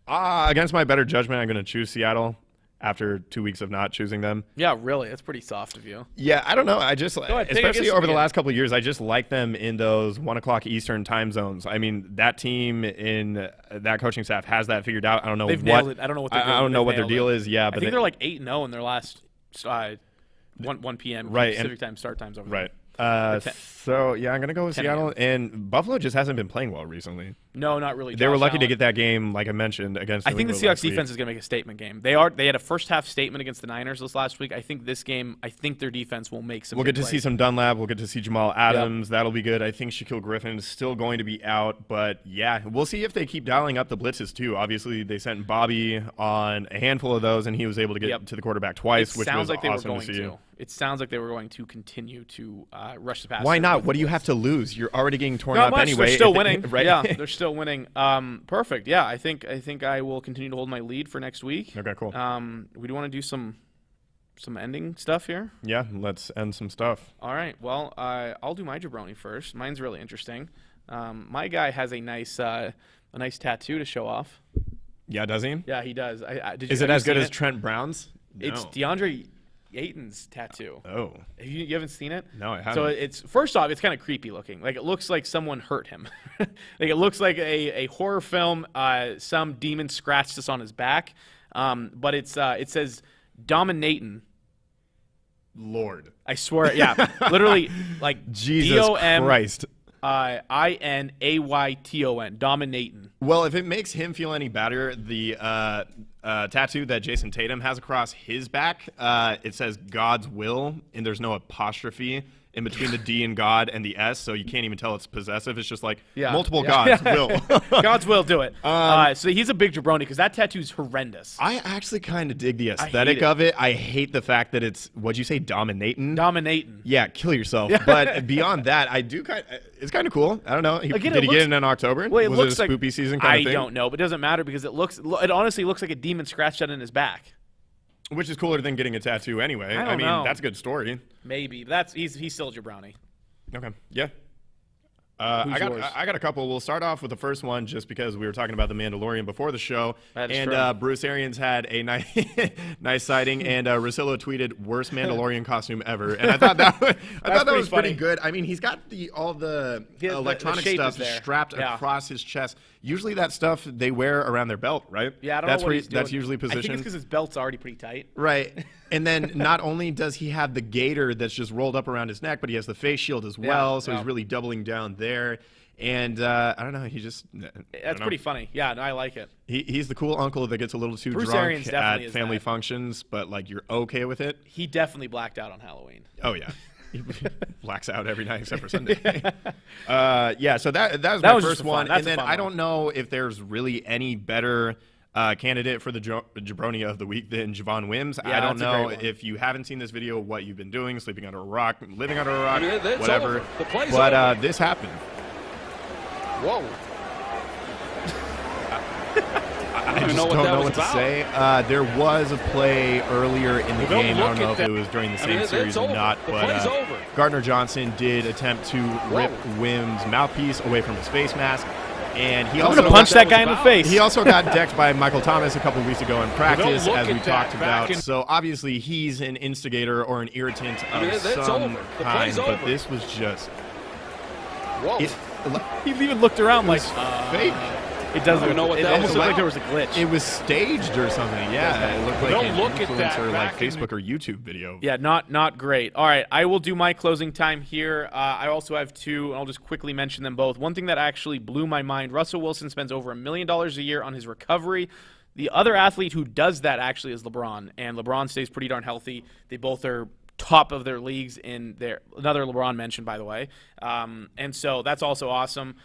Against my better judgment, I'm going to choose Seattle after 2 weeks of not choosing them. Yeah, really. That's pretty soft of you. Yeah, I don't know. I just, especially over the last couple of years, I just like them in those 1 o'clock Eastern time zones. I mean, that team in that coaching staff has that figured out. I don't know They've nailed it. I don't know what they're doing. I don't know what their deal is. Yeah, but I think they're like 8-0 in their last 1 p.m. Pacific time start times over there. Right. So, yeah, I'm going to go with Seattle. And Buffalo just hasn't been playing well recently. No, not really. They were lucky to get that game, like I mentioned, against I think the Seahawks defense is going to make a statement game. They had a first-half statement against the Niners this last week. I think this game, their defense will make some We'll get to see some Dunlap. We'll get to see Jamal Adams. Yep. That'll be good. I think Shaquille Griffin is still going to be out. But, yeah, we'll see if they keep dialing up the blitzes, too. Obviously, they sent Bobby on a handful of those, and he was able to get to the quarterback twice, which was awesome to see. It sounds like they were going to continue to rush the passer. Why not? What do you have to lose? You're already getting torn up anyway. They're still winning. Right? Yeah, they're still winning. Perfect. Yeah, I think I will continue to hold my lead for next week. Okay, cool. We do want to do some some ending stuff here? Yeah, let's end some stuff. All right. Well, I'll do my jabroni first. Mine's really interesting. My guy has a nice tattoo to show off. Yeah, does he? Yeah, he does. Is it as good as Trent Brown's? No. It's DeAndre Ayton's tattoo. Oh. You haven't seen it? No, I haven't. So it's first off, it's kind of creepy looking. Like it looks like someone hurt him. Like it looks like a horror film. Some demon scratched us on his back. But it says dominatin'. Lord. I swear, yeah. Literally like Jesus Christ. INAYTON, dominatin'. Well, if it makes him feel any better, the tattoo that Jason Tatum has across his back, it says God's will, and there's no apostrophe in between the D and God and the S, so you can't even tell it's possessive. It's just like multiple gods will. God's will, do it. So he's a big jabroni because that tattoo's horrendous. I actually kind of dig the aesthetic of it. I hate the fact that it's, what'd you say, dominatin'? Dominatin'. Yeah, kill yourself. But beyond that, I do it's kind of cool. I don't know. Did he get it in October? Well, was it a spoopy season kind of thing? I don't know, but it doesn't matter because it honestly looks like a demon scratched out in his back. Which is cooler than getting a tattoo anyway. I mean, that's a good story. Maybe. But he's still a jabroni. Okay. Yeah. I got a couple. We'll start off with the first one just because we were talking about The Mandalorian before the show. And Bruce Arians had a nice sighting, and Rosillo tweeted, worst Mandalorian costume ever. And I thought that was pretty good. I mean, he's got all the electronic stuff strapped across his chest. Usually that stuff they wear around their belt, right? Yeah, I don't know what he's doing. That's usually positioned. I think it's because his belt's already pretty tight. Right. And then not only does he have the gaiter that's just rolled up around his neck, but he has the face shield as well, so he's really doubling down there. And I don't know, he just... That's pretty funny. Yeah, no, I like it. He's the cool uncle that gets a little too drunk at family functions, but like you're okay with it. He definitely blacked out on Halloween. Oh, yeah. He blacks out every night except for Sunday. So that was my first one. And then I don't know if there's really any better candidate for the jabroni of the week than Javon Wims. Yeah, I don't know if you haven't seen this video, what you've been doing, sleeping under a rock, living under a rock, whatever. But this happened. Whoa. I just don't know what to say. There was a play earlier in the game. I don't know if it was during the same series or not, but Gardner Johnson did attempt to rip Wims' mouthpiece away from his face mask. And he also punched that guy in the face. He also got decked by Michael Thomas a couple of weeks ago in practice, as we talked about. So obviously he's an instigator or an irritant of some kind, but this was just... He even looked around like fake. It doesn't know what that almost looked like there was a glitch. It was staged or something. Yeah, it looked like an influencer, like Facebook or YouTube video. Yeah, not great. All right, I will do my closing time here. I also have two, and I'll just quickly mention them both. One thing that actually blew my mind: Russell Wilson spends over $1 million a year on his recovery. The other athlete who does that actually is LeBron, and LeBron stays pretty darn healthy. They both are top of their leagues in their another LeBron mention, by the way, and so that's also awesome.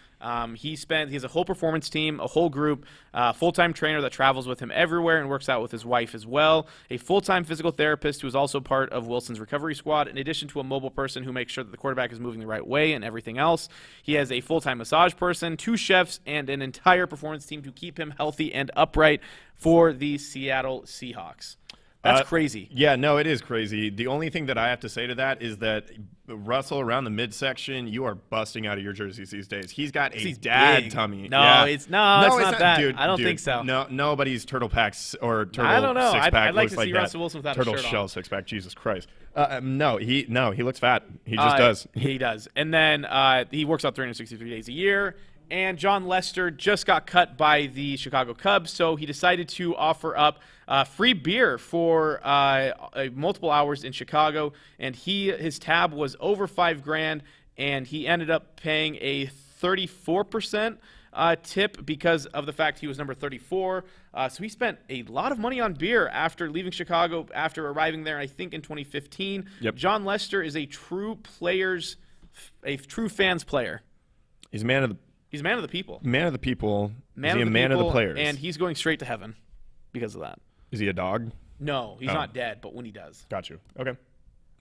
He has a whole performance team, a whole group, full-time trainer that travels with him everywhere and works out with his wife as well, a full-time physical therapist who is also part of Wilson's recovery squad, in addition to a mobile person who makes sure that the quarterback is moving the right way and everything else. He has a full-time massage person, 2 chefs, and an entire performance team to keep him healthy and upright for the Seattle Seahawks. That's crazy. Yeah, no, it is crazy. The only thing that I have to say to that is that Russell, around the midsection, you are busting out of your jerseys these days. He's got a dad tummy. No, it's not that. Dude, I don't think so. No, nobody's turtle packs or turtle I don't know. six-pack I'd like looks to like see that. Russell Wilson without turtle a shirt shell on. six-pack. Jesus Christ. No, he looks fat. He just does. He does. And then he works out 363 days a year. And John Lester just got cut by the Chicago Cubs, so he decided to offer up free beer for multiple hours in Chicago. And his tab was over $5,000, and he ended up paying a 34% tip because of the fact he was number 34. So he spent a lot of money on beer after leaving Chicago, after arriving there, I think in 2015. Yep. John Lester is a true fans player. He's a man of the people. Man of the people. Man is he of a the man people, of the players? And he's going straight to heaven because of that. Is he a dog? No, he's not dead, but when he does. Got you. Okay.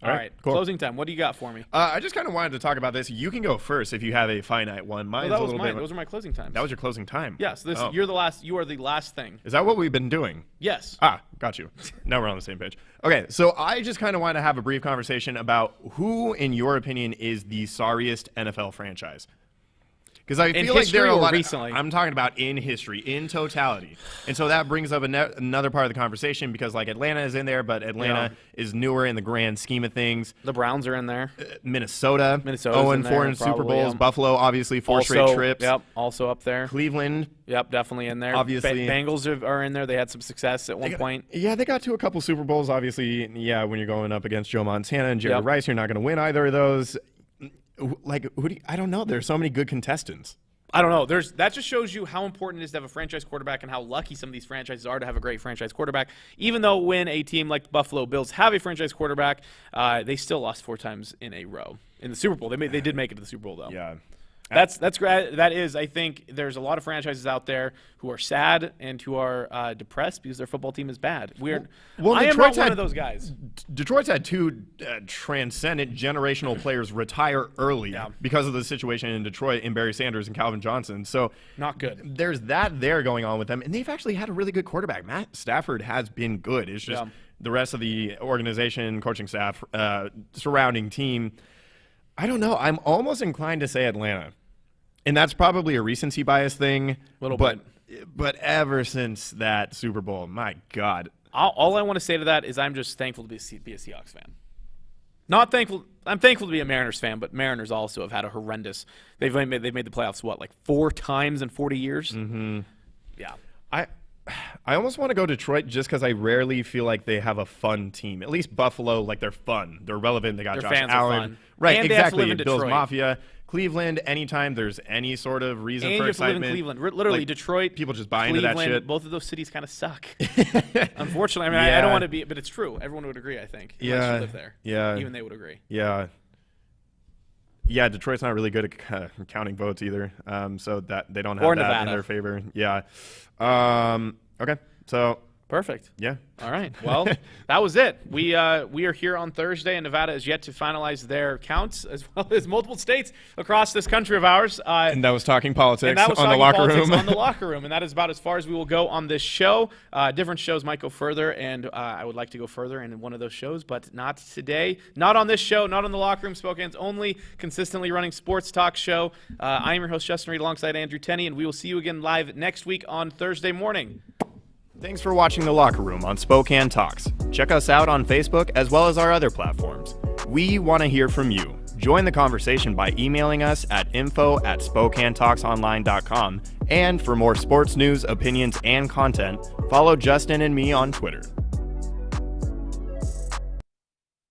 All right. Cool. Closing time. What do you got for me? I just kind of wanted to talk about this. You can go first if you have a finite one. Mine's that a was little mine. bit. Those are my closing times. That was your closing time. Yes. Oh. You're the last. You are the last thing. Is that what we've been doing? Yes. Got you. Now we're on the same page. Okay, so I just kind of want to have a brief conversation about who, in your opinion, is the sorriest NFL franchise. Because I feel like there are a lot. I'm talking about in history, in totality, and so that brings up another part of the conversation because like Atlanta is in there, but Atlanta is newer in the grand scheme of things. The Browns are in there. Minnesota's 0-4 in Super Bowls. Buffalo, obviously, four straight trips. Yep, also up there. Cleveland. Yep, definitely in there. Obviously. Bengals are in there. They had some success at one point. Yeah, they got to a couple Super Bowls. Obviously, yeah, when you're going up against Joe Montana and Jerry Rice, you're not going to win either of those. Like, I don't know. There's so many good contestants. I don't know. That just shows you how important it is to have a franchise quarterback and how lucky some of these franchises are to have a great franchise quarterback. Even though when a team like the Buffalo Bills have a franchise quarterback, they still lost 4 times in a row in the Super Bowl. They did make it to the Super Bowl though. Yeah. That's great. That is, I think there's a lot of franchises out there who are sad and who are depressed because their football team is bad. I am not one of those guys. Detroit's had 2 transcendent generational players retire early because of the situation in Detroit in Barry Sanders and Calvin Johnson. So not good. There's that there going on with them, and they've actually had a really good quarterback. Matt Stafford has been good. It's just the rest of the organization, coaching staff, surrounding team. I don't know. I'm almost inclined to say Atlanta. And that's probably a recency bias thing. But ever since that Super Bowl, my God. All I want to say to that is I'm just thankful to be a Seahawks fan. Not thankful. I'm thankful to be a Mariners fan, but Mariners also have had a horrendous. They've made the playoffs, like 4 times in 40 years? Mm-hmm. Yeah. I almost want to go Detroit just because I rarely feel like they have a fun team. At least Buffalo, like they're fun. They're relevant. They got Josh Allen. Right, and exactly. Bills Mafia. Cleveland, anytime there's any sort of reason for excitement. And you have to live in Cleveland. Literally, Detroit, people just buy into that shit. Both of those cities kind of suck. Unfortunately, I don't want to be, but it's true. Everyone would agree, I think. Unless you live there. Yeah. Even they would agree. Yeah. Yeah, Detroit's not really good at counting votes either, so that they don't have that in their favor. Yeah. Okay, so perfect. Yeah. All right. Well, that was it. We are here on Thursday, and Nevada is yet to finalize their counts, as well as multiple states across this country of ours. And that was talking politics on the locker room. On the locker room, and that is about as far as we will go on this show. Different shows might go further, and I would like to go further in one of those shows, but not today. Not on this show. Not on the Locker Room, Spokane's only consistently running sports talk show. I am your host, Justin Reed, alongside Andrew Tenney, and we will see you again live next week on Thursday morning. Thanks for watching The Locker Room on Spokane Talks. Check us out on Facebook as well as our other platforms. We want to hear from you. Join the conversation by emailing us at info@SpokaneTalksOnline.com. And for more sports news, opinions, and content, follow Justin and me on Twitter.